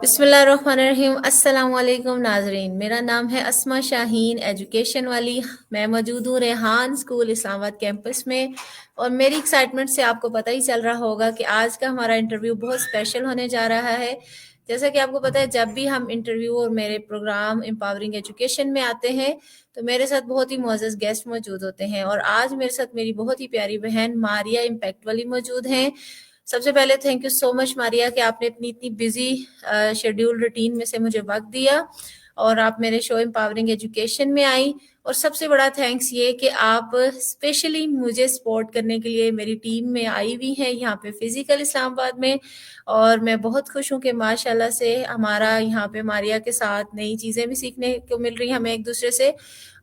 बिस्मिल्लाहिर्रहमानिर्रहीम। अस्सलाम वालेकुम नाजरीन, मेरा नाम है अस्मा शाहीन, एजुकेशन वाली। मैं मौजूद हूँ रेहान स्कूल इस्लामाबाद कैंपस में, और मेरी एक्साइटमेंट से आपको पता ही चल रहा होगा कि आज का हमारा इंटरव्यू बहुत स्पेशल होने जा रहा है। जैसा कि आपको पता है, जब भी हम इंटरव्यू और मेरे प्रोग्राम एम्पावरिंग एजुकेशन में आते हैं तो मेरे साथ बहुत ही मुअज़्ज़ज़ गेस्ट मौजूद होते हैं, और आज मेरे साथ मेरी बहुत ही प्यारी बहन मारिया इम्पैक्ट वाली मौजूद हैं। सबसे पहले thank you so much Maria कि आपने इतनी इतनी बिजी शेड्यूल रूटीन में से मुझे वक्त दिया और आप मेरे शो एम्पावरिंग एजुकेशन में आई। और सबसे बड़ा थैंक्स ये कि आप स्पेशली मुझे सपोर्ट करने के लिए मेरी टीम में आई हुई हैं यहाँ पे फिजिकल इस्लामाबाद में। और मैं बहुत खुश हूँ कि माशाल्लाह से हमारा यहाँ पे मारिया के साथ नई चीज़ें भी सीखने को मिल रही हैं हमें एक दूसरे से,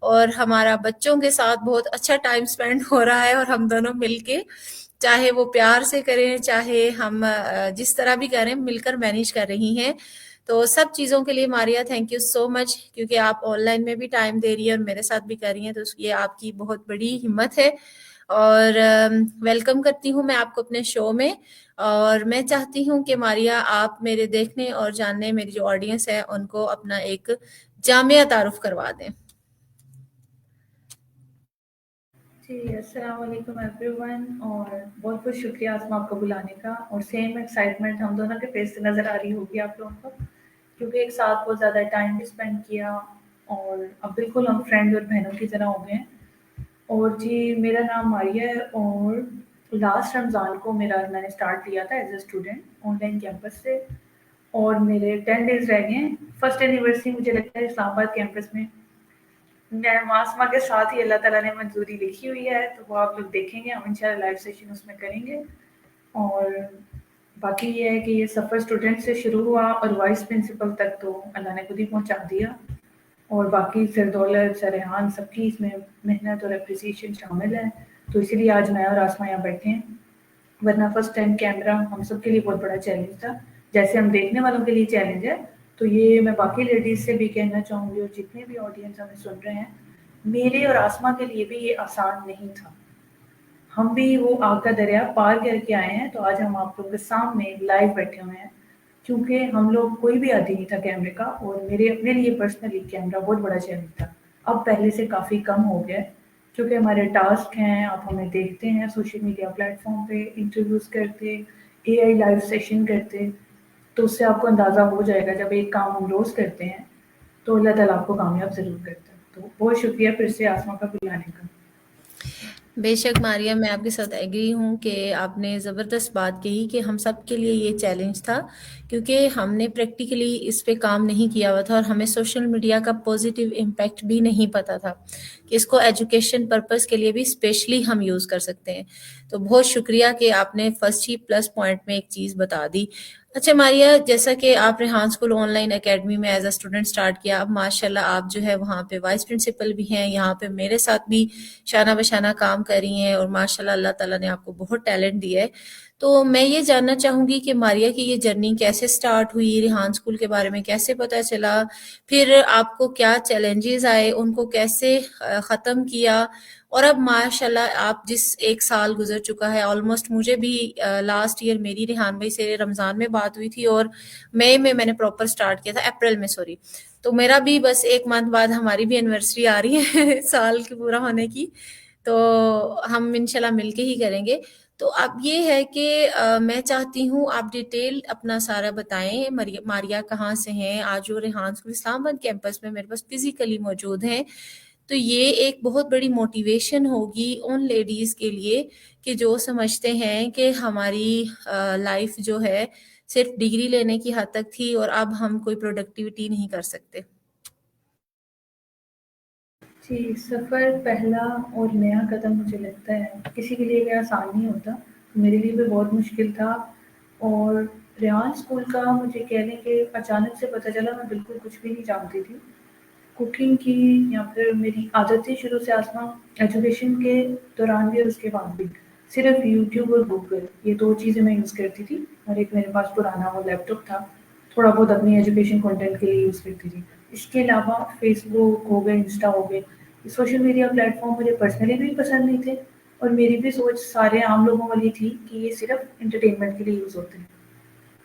और हमारा बच्चों के साथ बहुत अच्छा टाइम स्पेंड हो रहा है। और हम दोनों मिलके, चाहे वो प्यार से करें चाहे हम जिस तरह भी करें, मिलकर मैनेज कर रही हैं। तो सब चीज़ों के लिए Maria thank you so much, क्योंकि आप ऑनलाइन में भी टाइम दे रही है और मेरे साथ भी कर रही हैं, तो ये आपकी बहुत बड़ी हिम्मत है। और वेलकम करती हूँ मैं आपको अपने शो में। और मैं चाहती हूँ कि मारिया आप मेरे देखने और जानने, मेरी जो ऑडियंस है उनको अपना एक जामिया तारुफ करवा दें। जी, अस्सलाम वालेकुम एवरीवन, और बहुत बहुत शुक्रिया आसमा आपको बुलाने का। और सेम एक्साइटमेंट हम दोनों के फेस से नज़र आ रही होगी आप लोगों को, क्योंकि एक साथ बहुत ज़्यादा टाइम भी स्पेंड किया और अब बिल्कुल हम फ्रेंड और बहनों की तरह हो गए हैं। और जी, मेरा नाम मारिया है, और लास्ट रमज़ान को मैंने स्टार्ट किया था as a student online campus से, और मेरे 10 डेज़ रह गए हैं। फर्स्ट एनिवर्सरी मुझे लगता है इस्लामाबाद कैंपस में मैं आसमा के साथ ही अल्लाह ताला ने मंजूरी लिखी हुई है, तो वो आप लोग देखेंगे, हम इंशाल्लाह लाइव सेशन उसमें करेंगे। और बाकी ये है कि ये सफ़र स्टूडेंट से शुरू हुआ और वाइस प्रिंसिपल तक तो अल्लाह ने खुद ही पहुंचा दिया, और बाकी सरदौलत सरहान सबकी इसमें मेहनत और अप्रिसिएशन शामिल है। तो इसीलिए आज मैं और आसमा यहाँ बैठे हैं, वरना फर्स्ट टाइम कैमरा हम सब के लिए बहुत बड़ा चैलेंज था, जैसे हम देखने वालों के लिए चैलेंज है। तो ये मैं बाकी लेडीज़ से भी कहना चाहूँगी, और जितने भी ऑडियंस हमें सुन रहे हैं, मेरे और आसमा के लिए भी ये आसान नहीं था। हम भी वो आग का दरिया पार करके आए हैं, तो आज हम आप लोगों के सामने लाइव बैठे हुए हैं, क्योंकि हम लोग कोई भी आदी नहीं था कैमरे का, और मेरे अपने लिए पर्सनली कैमरा बहुत बड़ा चैलेंज था। अब पहले से काफ़ी कम हो गया है, क्योंकि हमारे टास्क हैं, आप हमें देखते हैं सोशल मीडिया प्लेटफॉर्म पे इंटरव्यूज़ करते, एआई लाइव सेशन करते, तो उससे आपको अंदाज़ा हो जाएगा जब एक काम हम रोज़ करते हैं तो अल्लाह ताला आपको कामयाब ज़रूर करता है। तो बहुत शुक्रिया फिर से आसमा का बुलाने का। बेशक मारिया, मैं आपके साथ एग्री हूँ कि आपने ज़बरदस्त बात कही कि हम सब के लिए ये चैलेंज था, क्योंकि हमने प्रैक्टिकली इस पे काम नहीं किया हुआ था और हमें सोशल मीडिया का पॉजिटिव इम्पैक्ट भी नहीं पता था कि इसको एजुकेशन पर्पस के लिए भी स्पेशली हम यूज़ कर सकते हैं। तो बहुत शुक्रिया कि आपने फर्स्ट ही प्लस पॉइंट में एक चीज़ बता दी। अच्छा मारिया, जैसा कि आप रेहान स्कूल ऑनलाइन एकेडमी में एज अ स्टूडेंट स्टार्ट किया, अब माशाल्लाह आप जो है वहाँ पे वाइस प्रिंसिपल भी हैं, यहाँ पे मेरे साथ भी शाना बशाना काम कर रही हैं, और माशाल्लाह अल्लाह ताला ने आपको बहुत टैलेंट दिया है। तो मैं ये जानना चाहूँगी कि मारिया की ये जर्नी कैसे स्टार्ट हुई, रेहान स्कूल के बारे में कैसे पता चला, फिर आपको क्या चैलेंजेस आए, उनको कैसे ख़त्म किया, और अब माशाल्लाह आप जिस एक साल गुजर चुका है ऑलमोस्ट, मुझे भी लास्ट ईयर मेरी रेहान भाई से रमज़ान में बात हुई थी, और मई में मैंने प्रॉपर स्टार्ट किया था, अप्रैल में सॉरी। तो मेरा भी बस एक मंथ बाद हमारी भी एनिवर्सरी आ रही है साल की पूरा होने की, तो हम इंशाल्लाह मिलके ही करेंगे। तो अब ये है कि मैं चाहती हूँ आप डिटेल अपना सारा बताएं, मारिया कहाँ से हैं, आज वो रेहान स्कूल इस्लामाबाद कैंपस में मेरे पास फिजिकली मौजूद हैं। तो ये एक बहुत बड़ी मोटिवेशन होगी उन लेडीज़ के लिए कि जो समझते हैं कि हमारी लाइफ जो है सिर्फ डिग्री लेने की हद तक थी और अब हम कोई प्रोडक्टिविटी नहीं कर सकते। जी, सफ़र पहला और नया कदम मुझे लगता है किसी के लिए भी आसान नहीं होता, मेरे लिए भी बहुत मुश्किल था। और रेहान स्कूल का मुझे कह लें कि अचानक से पता चला, मैं बिल्कुल कुछ भी नहीं जानती थी कुकिंग की, या फिर मेरी आदत थी शुरू से आसमा एजुकेशन के दौरान भी और उसके बाद भी सिर्फ यूट्यूब और गूगल, ये 2 चीज़ें मैं यूज़ करती थी, और एक मेरे पास पुराना वो लैपटॉप था, थोड़ा बहुत अपनी एजुकेशन कंटेंट के लिए यूज़ करती थी। इसके अलावा फेसबुक हो गए, इंस्टा हो गए, ये सोशल मीडिया प्लेटफॉर्म मुझे पर्सनली भी पसंद नहीं थे, और मेरी भी सोच सारे आम लोगों वाली थी कि ये सिर्फ एंटरटेनमेंट के लिए यूज़ होते हैं।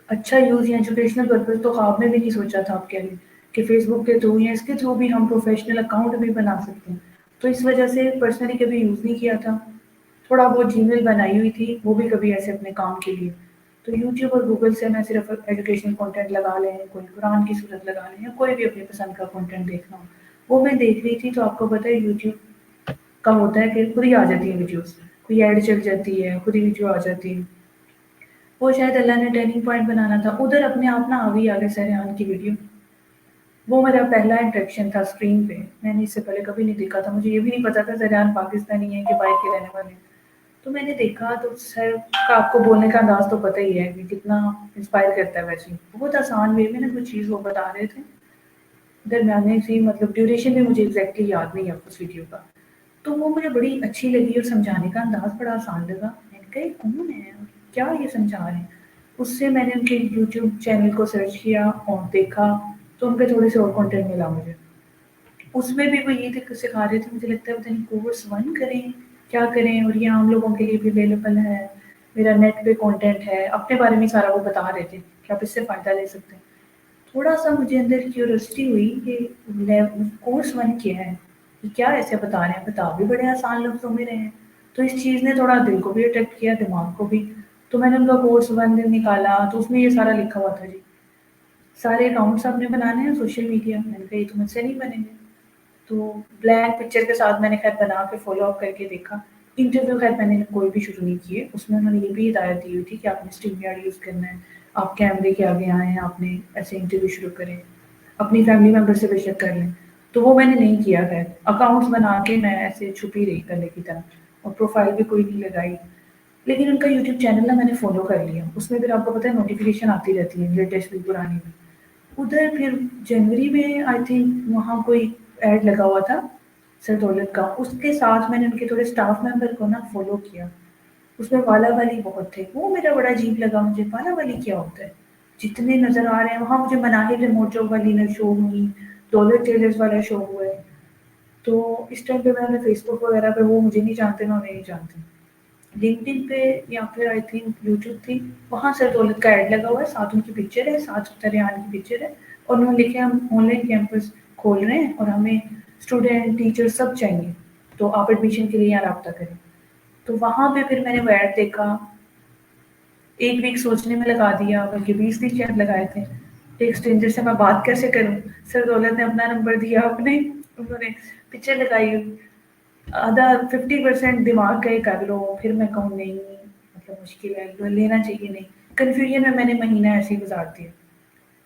अच्छा यूज़ या एजुकेशनल पर्पज़ तो ख्वाब में भी नहीं सोचा था आपके लिए कि फ़ेसबुक के थ्रू या इसके थ्रू भी हम प्रोफ़ेशनल अकाउंट भी बना सकते हैं। तो इस वजह से पर्सनली कभी यूज़ नहीं किया था। थोड़ा बहुत जीमेल बनाई हुई थी, वो भी कभी ऐसे अपने काम के लिए। तो यूट्यूब और गूगल से मैं सिर्फ़ एजुकेशनल कंटेंट लगा लें, कोई कुरान की सूरत लगा लें या कोई भी अपनी पसंद का कंटेंट देखना हो, वो मैं देख रही थी। तो आपको पता है यूट्यूब का होता है कि खुद ही आ जाती है वीडियोज़, कोई ऐड चल जाती है, खुद ही वीडियो आ जाती है। वो शायद अल्लाह ने टर्निंग पॉइंट बनाना था, उधर अपने आप ना आ गई आगे सरहान की वीडियो। वो मेरा पहला इंट्रोडक्शन था स्क्रीन पे। मैंने इससे पहले कभी नहीं देखा था, मुझे ये भी नहीं पता था सरहान पाकिस्तानी है कि बाहर के रहने वाले हैं। तो मैंने देखा तो सर का आपको बोलने का अंदाज़ तो पता ही है कि कितना इंस्पायर करता है वैसे ही। बहुत आसान वे में ना कुछ चीज़ वो बता रहे थे, दरमियाने सी मतलब ड्यूरेशन भी मुझे एग्ज़ैक्टली याद नहीं है उस वीडियो का। तो वो मुझे बड़ी अच्छी लगी और समझाने का अंदाज़ बड़ा आसान लगा। मैंने कहा ये कौन है? क्या ये समझा रहे हैं? उससे मैंने उनके यूट्यूब चैनल को सर्च किया और देखा, तो उन पे थोड़े से और कंटेंट मिला मुझे। उसमें भी वो ये थे सिखा रहे थे, मुझे लगता है पता नहीं कोर्स 1 करें, क्या करें, और ये आम लोगों के लिए भी अवेलेबल है। मेरा नेट पे कंटेंट है, अपने बारे में सारा वो बता रहे थे कि आप इससे फ़ायदा ले सकते हैं। थोड़ा-सा मुझे अंदर क्यूरियोसिटी हुई कि कोर्स 1 क्या है? ये क्या ऐसे बता रहे हैं? बता भी बड़े आसान लफ्ज़ों में रहे हैं। तो इस चीज़ ने थोड़ा दिल को भी अट्रैक्ट किया, दिमाग को भी। तो मैंने उनका कोर्स 1 निकाला, तो उसमें ये सारा लिखा हुआ था जी। सारे अकाउंट्स आपने बनाने हैं सोशल मीडिया। मैंने कहा ये तो मुझसे नहीं बनेंगे। तो ब्लैंक पिक्चर के साथ मैंने खैर बना के फ़ॉलो अप करके देखा। इंटरव्यू खैर मैंने कोई भी शुरू नहीं किए। उसमें उन्होंने ये भी हिदायत दी हुई थी कि आपने स्ट्रीमयार्ड यूज़ करना है, आप कैमरे के आगे आएँ, आपने ऐसे इंटरव्यू शुरू करें। अपनी फैमिली मेंबर से बेशक कर लें। तो वो मैंने नहीं किया खैर। अकाउंट्स बना के मैं ऐसे छुप ही रही पहले की तरह और प्रोफ़ाइल भी कोई नहीं लगाई। लेकिन उनका यूट्यूब चैनल ना मैंने फ़ॉलो कर लिया। उसमें फिर आपको पता है नोटिफ़िकेशन आती रहती है, लेटेस्ट भी पुरानी भी। उधर फिर जनवरी में आई थिंक वहाँ कोई ऐड लगा हुआ था सर दौलत का, उसके साथ मैंने उनके थोड़े स्टाफ मेंबर को ना फॉलो किया। उसमें वाला वाली बहुत थे, वो मेरा बड़ा अजीब लगा मुझे, वाला वाली क्या होता है? जितने नज़र आ रहे हैं वहाँ मुझे मनाहिर रिमोट जॉब वाली ने शो हुई, दौलत टेलर्स वाला शो हुआ है। तो इस टाइम पे मैंने फेसबुक वगैरह पे वो मुझे नहीं जानते, मैं उन्हें नहीं जानती। लिंक्डइन पे या फिर आई थिंक यूट्यूब थी, वहाँ सर दौलत का ऐड लगा हुआ है, साथ उनकी पिक्चर है, साथ उत्तरायण की पिक्चर है और उन्होंने लिखे हम ऑनलाइन कैंपस खोल रहे हैं और हमें स्टूडेंट, टीचर सब चाहिए, तो आप एडमिशन के लिए यहाँ राब्ता करें। तो वहाँ पे फिर मैंने वो ऐड देखा, 1 वीक सोचने में लगा दिया, बल्कि 20 दिन शायद लगाए थे। एक स्ट्रेंजर से मैं बात कैसे करूँ? सर दौलत ने अपना नंबर दिया अपने, उन्होंने पिक्चर लगाई, आधा 50% दिमाग का ये कर लो, फिर मैं कहूँ नहीं मतलब मुश्किल है, लेना चाहिए नहीं। कन्फ्यूजन में मैंने महीना ऐसे ही गुजार दिया।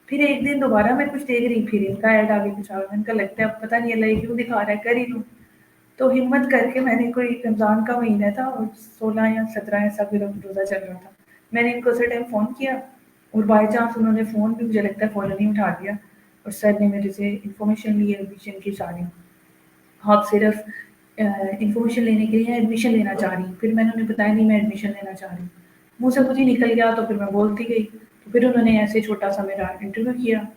फिर एक दिन दोबारा मैं कुछ देख रही, फिर इनका ऐड आगे कुछ आ गया। मैंने कहा लगता है अब पता नहीं अल्लाह ये क्यों दिखा रहा है, कर ही लूँ। तो हिम्मत करके मैंने, कोई रमज़ान का महीना था और 16 या 17 ऐसा भी रोज़ा चल रहा था। मैंने इनको उसी टाइम फ़ोन किया और बाय चांस उन्होंने फ़ोन भी मुझे लगता है फ़ौरन ही उठा दिया और सर ने मेरे से इन्फॉर्मेशन ली एडमिशन की सारी। आप सिर्फ इन्फॉर्मेशन लेने के लिए या एडमिशन लेना चाह रही हूँ? फिर मैंने उन्हें बताया नहीं मैं एडमिशन लेना चाह रही हूँ। मुँह से खुद ही निकल गया, तो फिर मैं बोलती गई। तो फिर उन्होंने ऐसे छोटा-सा मेरा इंटरव्यू किया।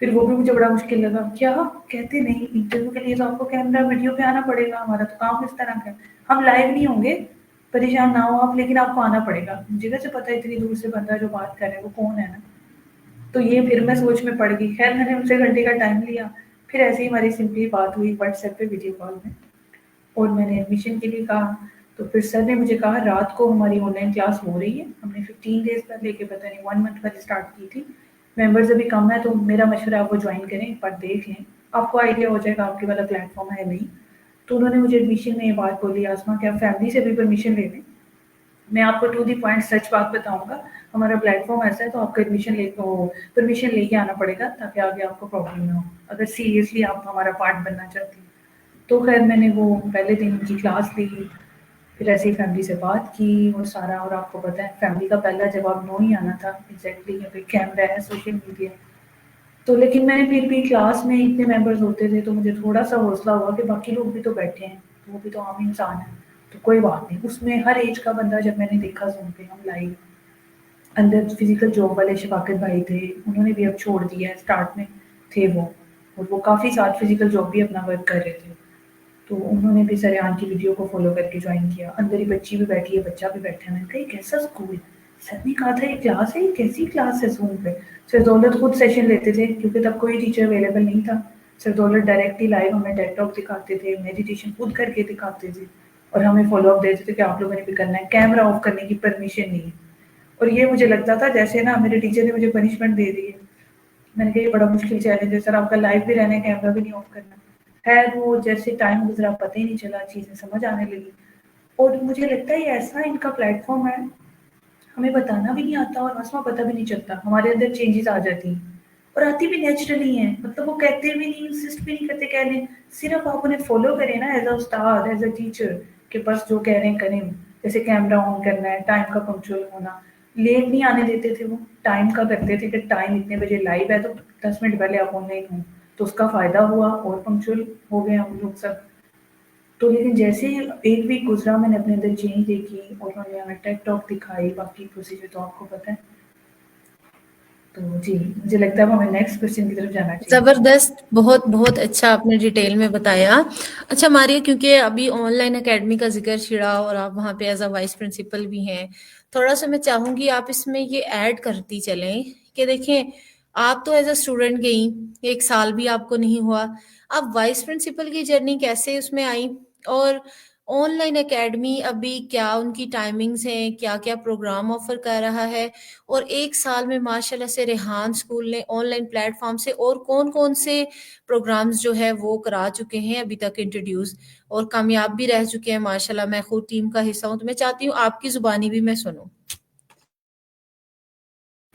फिर वो भी मुझे बड़ा मुश्किल लगा। क्या? कहते नहीं इंटरव्यू के लिए तो आपको कैमरा वीडियो पे आना पड़ेगा, हमारा तो काम इस तरह का है। हम लाइव नहीं होंगे, परेशान ना हो आप, लेकिन आपको आना पड़ेगा। मुझे कैसे पता है इतनी दूर से बंदा जो बात कर रहा है वो कौन है ना? तो ये फिर मैं सोच में पड़ गई। खैर मैंने उनसे घंटे का टाइम लिया। फिर ऐसे ही हमारी सिंपली बात हुई व्हाट्सएप पे वीडियो कॉल में। और मैंने एडमिशन के लिए कहा, तो फिर सर ने मुझे कहा रात को हमारी ऑनलाइन क्लास हो रही है। हमने 15 डेज़ पहले के पता नहीं 1 मंथ पहले स्टार्ट की थी। मेंबर्स अभी कम है, तो मेरा मशवरा है आप वो ज्वाइन करें, एक बार देख लें, आपको आइडिया हो जाएगा आपके वाला प्लेटफॉर्म है नहीं। तो उन्होंने मुझे एडमिशन में ये बात बोली, आसमा कि आप फैमिली से भी परमिशन ले लें। मैं आपको टू दी पॉइंट सच बात बताऊँगा, हमारा प्लेटफ़ॉर्म ऐसा है तो आपको एडमिशन ले ओ परमिशन लेके आना पड़ेगा ताकि आगे आपको प्रॉब्लम ना हो, अगर सीरियसली आप हमारा पार्ट बनना चाहती हैं। तो ख़ैर मैंने वो पहले दिन उनकी क्लास ली, फिर ऐसे ही फैमिली से बात की और सारा, और आपको पता है फैमिली का पहला जवाब नो ही आना था एग्ज़ैक्टली, अभी कैमरा है, सोशल मीडिया है। तो लेकिन मैंने फिर भी क्लास में इतने मेंबर्स होते थे तो मुझे थोड़ा-सा हौसला हुआ कि बाकी लोग भी तो बैठे हैं, वो भी तो आम इंसान हैं, तो कोई बात नहीं। उसमें हर ऐज का बंदा जब मैंने देखा ज़ूम पे हम लाइव, अंदर फिज़िकल जॉब वाले शफ़ाकत भाई थे, उन्होंने भी अब छोड़ दिया है, स्टार्ट में थे वो, और वो काफ़ी साल फिज़िकल जॉब भी अपना वर्क कर रहे थे। तो उन्होंने भी सरेआम की वीडियो को फ़ॉलो करके जॉइन किया। अंदर ही बच्ची भी बैठी है, बच्चा भी बैठा है। मैंने कहा ये कैसा स्कूल है? सर ने कहा था ये क्लास है, ये कैसी क्लास है ज़ूम पे? सर दौलत खुद सेशन लेते थे क्योंकि तब कोई टीचर अवेलेबल नहीं था। सर दौलत डायरेक्टली लाइव हमें टेड टॉक दिखाते थे, मेडिटेशन खुद करके दिखाते थे और हमें फ़ॉलो अप देते थे कि आप लोगों ने भी करना है। कैमरा ऑफ करने की परमिशन नहीं है। और ये मुझे लगता था जैसे ना मेरे टीचर ने मुझे पनिशमेंट दे दी है। मैंने कहा ये बड़ा मुश्किल चैलेंज है सर, आपका लाइव भी रहना है, कैमरा भी नहीं ऑफ करना। खैर वो जैसे टाइम गुज़रा पता ही नहीं चला, चीज़ें समझ आने लगी। और मुझे लगता है ये ऐसा इनका प्लेटफ़ॉर्म है, हमें बताना भी नहीं आता और आसमा पता भी नहीं चलता, हमारे अंदर चेंजेस आ जाती हैं और आती भी नेचुरली हैं। मतलब वो कहते भी नहीं, इंसिस्ट भी नहीं करते कहने, सिर्फ आप उन्हें फॉलो करें ना as a Ustad, as a teacher, कि बस जो कह रहे हैं करें। जैसे कैमरा ऑन करना है, टाइम का पंक्चुअल होना, लेट नहीं आने देते थे वो, टाइम का करते थे कि टाइम इतने बजे लाइव है तो 10 मिनट पहले आप ऑनलाइन हो, तो उसका फ़ायदा हुआ और पंक्चुअल हो गए हम लोग सब। तो लेकिन जैसे ही 1 वीक गुज़रा मैंने अपने अंदर चेंज देखी और उन्होंने हमें टेड टॉक दिखाई, बाकी प्रोसीजर तो आपको पता है। तो जी, मुझे लगता है अब हमें नेक्स्ट क्वेश्चन की तरफ जाना चाहिए। ज़बरदस्त, बहुत बहुत अच्छा आपने डिटेल में बताया। अच्छा मारिया, क्योंकि अभी ऑनलाइन एकेडमी का जिक्र छिड़ा और आप वहाँ पे एज अ वाइस प्रिंसिपल भी हैं, थोड़ा सा मैं चाहूँगी आप इसमें ये ऐड करती चलें कि देखें, आप तो एज अ स्टूडेंट गई, 1 साल भी आपको नहीं हुआ, आप वाइस प्रिंसिपल की जर्नी कैसे उसमें आई, और ऑनलाइन एकेडमी अभी क्या उनकी टाइमिंग्स हैं, क्या क्या प्रोग्राम ऑफर कर रहा है, और 1 साल में माशाल्लाह से रेहान स्कूल ने ऑनलाइन प्लेटफॉर्म से और कौन कौन से प्रोग्राम्स जो है वो करा चुके हैं अभी तक इंट्रोड्यूस, और कामयाब भी रह चुके हैं माशाल्लाह। मैं खुद टीम का हिस्सा हूँ तो मैं चाहती हूँ आपकी जुबानी भी मैं सुनूं।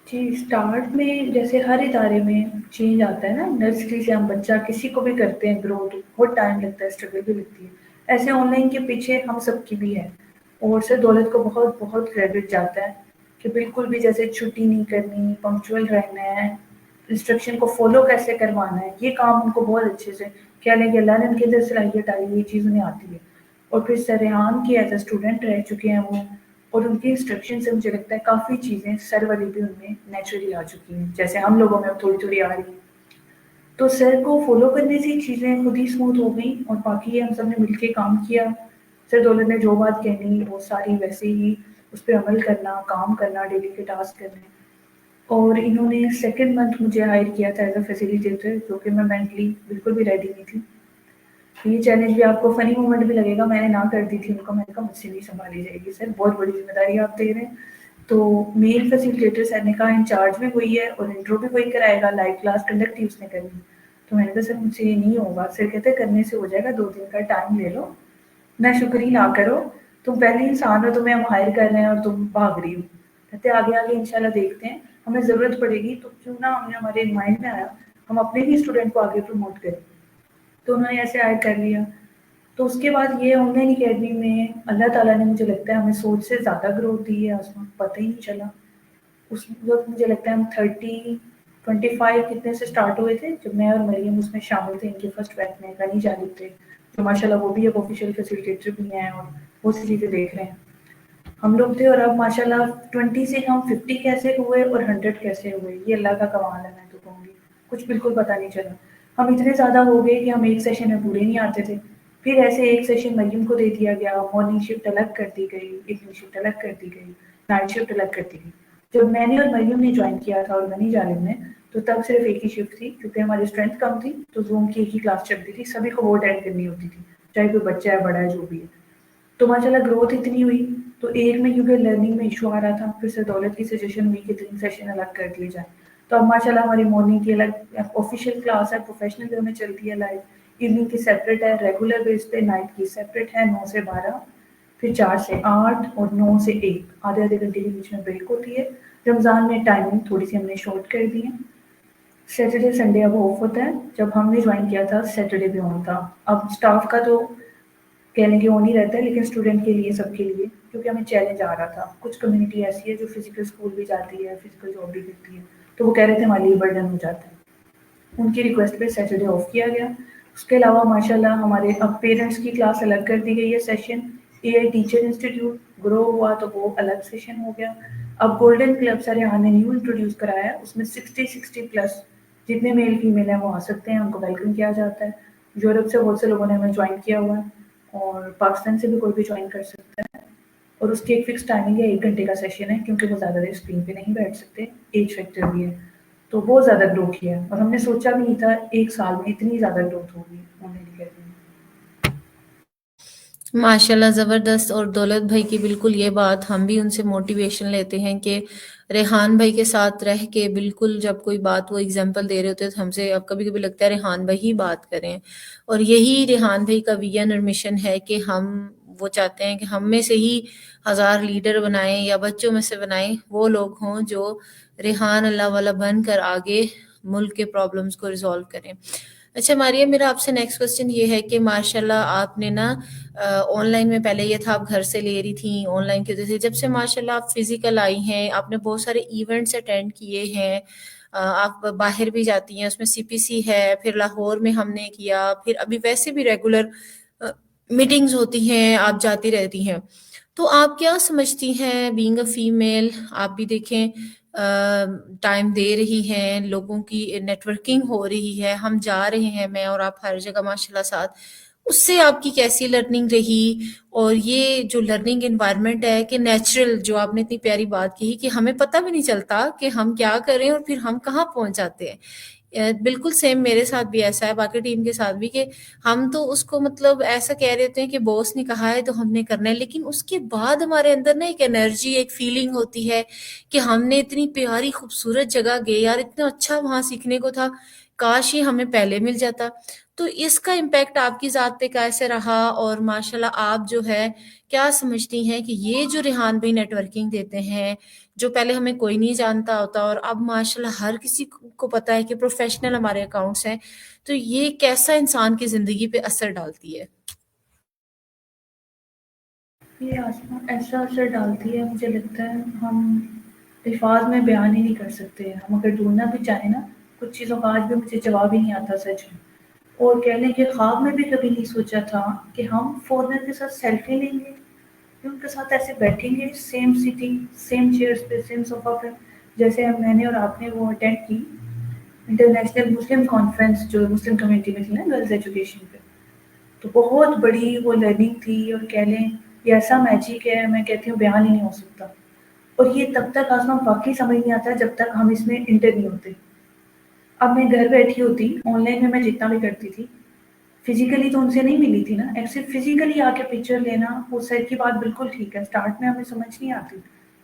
जी, स्टार्ट में जैसे हर इदारे में चेंज आता है ना, नर्सरी से हम बच्चा किसी को भी करते हैं ग्रो, तो बहुत टाइम लगता है, स्ट्रगल भी लगती है। ऐसे ऑनलाइन के पीछे हम सबकी भी है और सर दौलत को बहुत बहुत क्रेडिट जाता है कि बिल्कुल भी जैसे छुट्टी नहीं करनी, पंक्चुअल रहना है, इंस्ट्रक्शन को फॉलो कैसे करवाना है, ये काम उनको बहुत अच्छे से कह लें कि अल्लाह ने उनके अंदर सलाहियत डाली है, ये चीज़ उन्हें आती है। और फिर सर रेहान की एज अ स्टूडेंट रह चुके हैं वो, और उनकी इंस्ट्रक्शन से मुझे लगता है काफ़ी चीज़ें सर वाली भी उनमें नेचुरली आ चुकी हैं, जैसे हम लोगों में अब थोड़ी थोड़ी आ रही हैं। तो सर को फॉलो करने से चीज़ें खुद ही स्मूथ हो गई और बाकी ये हम सब ने मिलके काम किया। सर दौलत ने जो बात कहनी वो सारी वैसे ही उस पर अमल करना, काम करना, डेली के टास्क करने। और इन्होंने सेकंड मंथ मुझे हायर किया था एज अ फैसिलिटेटर, जो कि मैं मेंटली बिल्कुल भी रेडी नहीं थी। ये चैलेंज भी आपको फ़नी मोमेंट भी लगेगा, मैंने ना कर दी थी उनको, मैंने कहा मुझसे नहीं सँभाली जाएगी सर, बहुत बड़ी ज़िम्मेदारी आप दे रहे हैं। तो मेल फैसिलिटेटर सर ने कहा इंचार्ज भी वही है और इंट्रो भी वही कराएगा, लाइव क्लास कंडक्ट ही उसने करनी है। तो मैंने कहा सर मुझसे ये नहीं होगा। सर कहते करने से हो जाएगा, 2 दिन का टाइम ले लो, नाशुक्री ना करो, तुम पहले इंसान हो, तुम्हें हम हायर कर रहे हैं और तुम भाग रही हो। कहते आगे आगे इंशाल्लाह देखते हैं, हमें ज़रूरत पड़ेगी तो क्यों ना, हमने हमारे माइंड में आया हम अपने ही स्टूडेंट को आगे प्रमोट करें। तो उन्होंने ऐसे हायर कर लिया। तो उसके बाद ये ऑनलाइन अकेडमी में अल्लाह ताला ने मुझे लगता है हमें सोच से ज़्यादा ग्रोथ दी है, आसमान पता ही नहीं चला। उस वक़्त मुझे लगता है हम 30, 25 कितने से स्टार्ट हुए थे, जब मैं और मरियम उसमें शामिल थे, इनके फर्स्ट बैच में गनी जालिब थे, जो माशाल्लाह वो भी अब ऑफिशियल फैसिलिटेटर भी हैं और बहुत सी चीज़ें देख रहे हैं। हम लोग थे और अब माशाल्लाह 20 से हम 50 कैसे हुए और 100 कैसे हुए, ये अल्लाह का कमाल है, मैं तो कहूँगी। कुछ बिल्कुल पता नहीं चला। हम इतने ज़्यादा हो गए कि हम एक सेशन में पूरे नहीं आते थे। फिर ऐसे एक सेशन मरियम को दे दिया गया, मॉर्निंग शिफ्ट अलग कर दी गई, इवनिंग शिफ्ट अलग कर दी गई, नाइट शिफ्ट अलग कर दी गई। जब मैंने और मरियम ने ज्वाइन किया था और गनी जालिम ने, तो तब सिर्फ एक ही शिफ्ट थी क्योंकि हमारी स्ट्रेंथ कम थी, तो ज़ूम की एक ही क्लास चलती थी, सभी को वो अटेंड करनी होती थी, चाहे कोई बच्चा है, बड़ा है, जो भी है। तो माशाल्लाह ग्रोथ इतनी हुई, तो एक में क्योंकि लर्निंग में इशू आ रहा था, फिर से दौलत की सजेशन हुई कि 3 सेशन अलग कर दिए जाएँ। तो अब माशाल्लाह हमारी मॉर्निंग की अलग ऑफ़िशियल क्लास है, प्रोफ़ेशनल वे में चलती है लाइव, इवनिंग की सेपरेट है, रेगुलर बेस पे नाइट की सेपरेट है 9 से 12, फिर 4 से 8 और 9 से 1, आधे-आधे घंटे के बीच में ब्रेक होती है। रमज़ान में टाइमिंग थोड़ी-सी हमने शॉर्ट कर दी है। सैटरडे, संडे अब ऑफ होता है, जब हमने ज्वाइन किया था सैटरडे भी ऑन था। अब स्टाफ का तो कहने के वो नहीं रहता है, लेकिन स्टूडेंट के लिए, सबके लिए, क्योंकि हमें चैलेंज आ रहा था। कुछ कम्युनिटी ऐसी है जो फिजिकल स्कूल भी जाती है, फिजिकल जॉब भी करती है, तो वो कह रहे थे हमारे लिए बर्डन हो जाता है। उनकी रिक्वेस्ट पे सैटरडे ऑफ किया गया। उसके अलावा माशाल्लाह हमारे अब पेरेंट्स की क्लास अलग कर दी गई है session. AI teacher institute grow हुआ तो वो अलग सेशन हो गया। अब गोल्डन क्लब सर यहाँ ने न्यू इंट्रोड्यूस कराया है, उसमें 60 प्लस जितने मेल फीमेल हैं वो आ सकते हैं, उनको वेलकम किया जाता है। यूरोप से बहुत से लोगों ने हमें ज्वाइन किया हुआ है और पाकिस्तान से भी कोई भी ज्वाइन कर सकता है। اور اس کی ایک فکس ٹائمنگ ہے، 1 گھنٹے کا سیشن ہے، کیونکہ وہ زیادہ دیر اسکرین پہ نہیں بیٹھ سکتے، ایج فیکٹر بھی ہے، تو بہت زیادہ گرو کیا ہے، اور ہم نے سوچا بھی نہیں تھا 1 سال میں اتنی زیادہ گروتھ ہوگی آن لائن اکیڈمی میں۔ ماشاءاللہ زبردست، اور دولت بھائی کی بالکل یہ بات ہم بھی ان سے موٹیویشن لیتے ہیں کہ ریحان بھائی کے ساتھ رہ کے بالکل جب کوئی بات وہ اگزامپل دے رہے ہوتے ہیں تو ہم سے اب کبھی کبھی لگتا ہے ریحان بھائی ہی بات کریں، اور یہی ریحان بھائی کا ویژن اور مشن ہے کہ ہم وہ چاہتے ہیں کہ ہم میں سے ہی 1000 لیڈر بنائیں یا بچوں میں سے بنائیں وہ لوگ ہوں جو ریحان اللہ والا بن کر آگے ملک کے پرابلمز کو ریزالو کریں۔ اچھا ماریہ، میرا آپ سے نیکسٹ کوسچن یہ ہے کہ ماشاءاللہ آپ نے نا آن لائن میں پہلے یہ تھا آپ گھر سے لے رہی تھیں، آن لائن کی وجہ سے جب سے ماشاءاللہ آپ فزیکل آئی ہیں، آپ نے بہت سارے ایونٹس اٹینڈ کیے ہیں، آپ باہر بھی جاتی ہیں، اس میں سی پی سی ہے، پھر لاہور میں ہم نے کیا، پھر ابھی ویسے بھی ریگولر میٹنگز ہوتی ہیں، آپ جاتی رہتی ہیں، تو آپ کیا سمجھتی ہیں بینگ اے فیمیل؟ آپ بھی دیکھیں ٹائم دے رہی ہیں، لوگوں کی نیٹ ورکنگ ہو رہی ہے، ہم جا رہے ہیں، میں اور آپ ہر جگہ ماشاءاللہ ساتھ، اس سے آپ کی کیسی لرننگ رہی؟ اور یہ جو لرننگ انوائرمنٹ ہے کہ نیچرل، جو آپ نے اتنی پیاری بات کہی کہ ہمیں پتہ بھی نہیں چلتا کہ ہم کیا کریں اور پھر ہم کہاں پہنچ جاتے ہیں، بالکل سیم میرے ساتھ بھی ایسا ہے، باقی ٹیم کے ساتھ بھی، کہ ہم تو اس کو مطلب ایسا کہہ رہے ہوتے ہیں کہ باس نے کہا ہے تو ہم نے کرنا ہے، لیکن اس کے بعد ہمارے اندر نا ایک انرجی، ایک فیلنگ ہوتی ہے کہ ہم نے اتنی پیاری خوبصورت جگہ گئے یار، اتنا اچھا وہاں سیکھنے کو تھا، کاش یہ ہمیں پہلے مل جاتا۔ تو اس کا امپیکٹ آپ کی ذات پہ کیسے رہا؟ اور ماشاءاللہ آپ جو ہے کیا سمجھتی ہیں کہ یہ جو ریحان بھائی نیٹ ورکنگ دیتے ہیں، جو پہلے ہمیں کوئی نہیں جانتا ہوتا اور اب ماشاءاللہ ہر کسی کو پتا ہے کہ پروفیشنل ہمارے اکاؤنٹس ہیں، تو یہ کیسا انسان کی زندگی پہ اثر ڈالتی ہے؟ یہ آسمان ایسا اثر ڈالتی ہے، مجھے لگتا ہے ہم الفاظ میں بیان ہی نہیں کر سکتے، ہم اگر ڈھونڈنا بھی چاہیں نا، کچھ چیزوں کا آج بھی مجھے جواب ہی نہیں آتا سچ میں، اور کہہ لیں کہ خواب میں بھی کبھی نہیں سوچا تھا کہ ہم فورنر کے ساتھ سیلفی لیں گے، کہ ان کے ساتھ ایسے بیٹھیں گے، سیم سیٹنگ، سیم چیئرس پہ، سیم صوفہ پہ، جیسے میں نے اور آپ نے وہ اٹینڈ کی انٹرنیشنل مسلم کانفرنس جو مسلم کمیونٹی میں تھی نا گرلز ایجوکیشن پہ، تو بہت بڑی وہ لرننگ تھی، اور کہہ لیں یہ ایسا میجک ہے، میں کہتی ہوں بیان ہی نہیں ہو سکتا، اور یہ تب تک آسما واقعی سمجھ نہیں آتا جب تک ہم اس میں انٹر نہیں ہوتے۔ اب میں گھر بیٹھی ہوتی، آن لائن میں جتنا بھی کرتی تھی، فزیکلی تو ان سے نہیں ملی تھی نا، ایسے فزیکلی آ کے پکچر لینا، وہ سر کی بات بالکل ٹھیک ہے، اسٹارٹ میں ہمیں سمجھ نہیں آتی،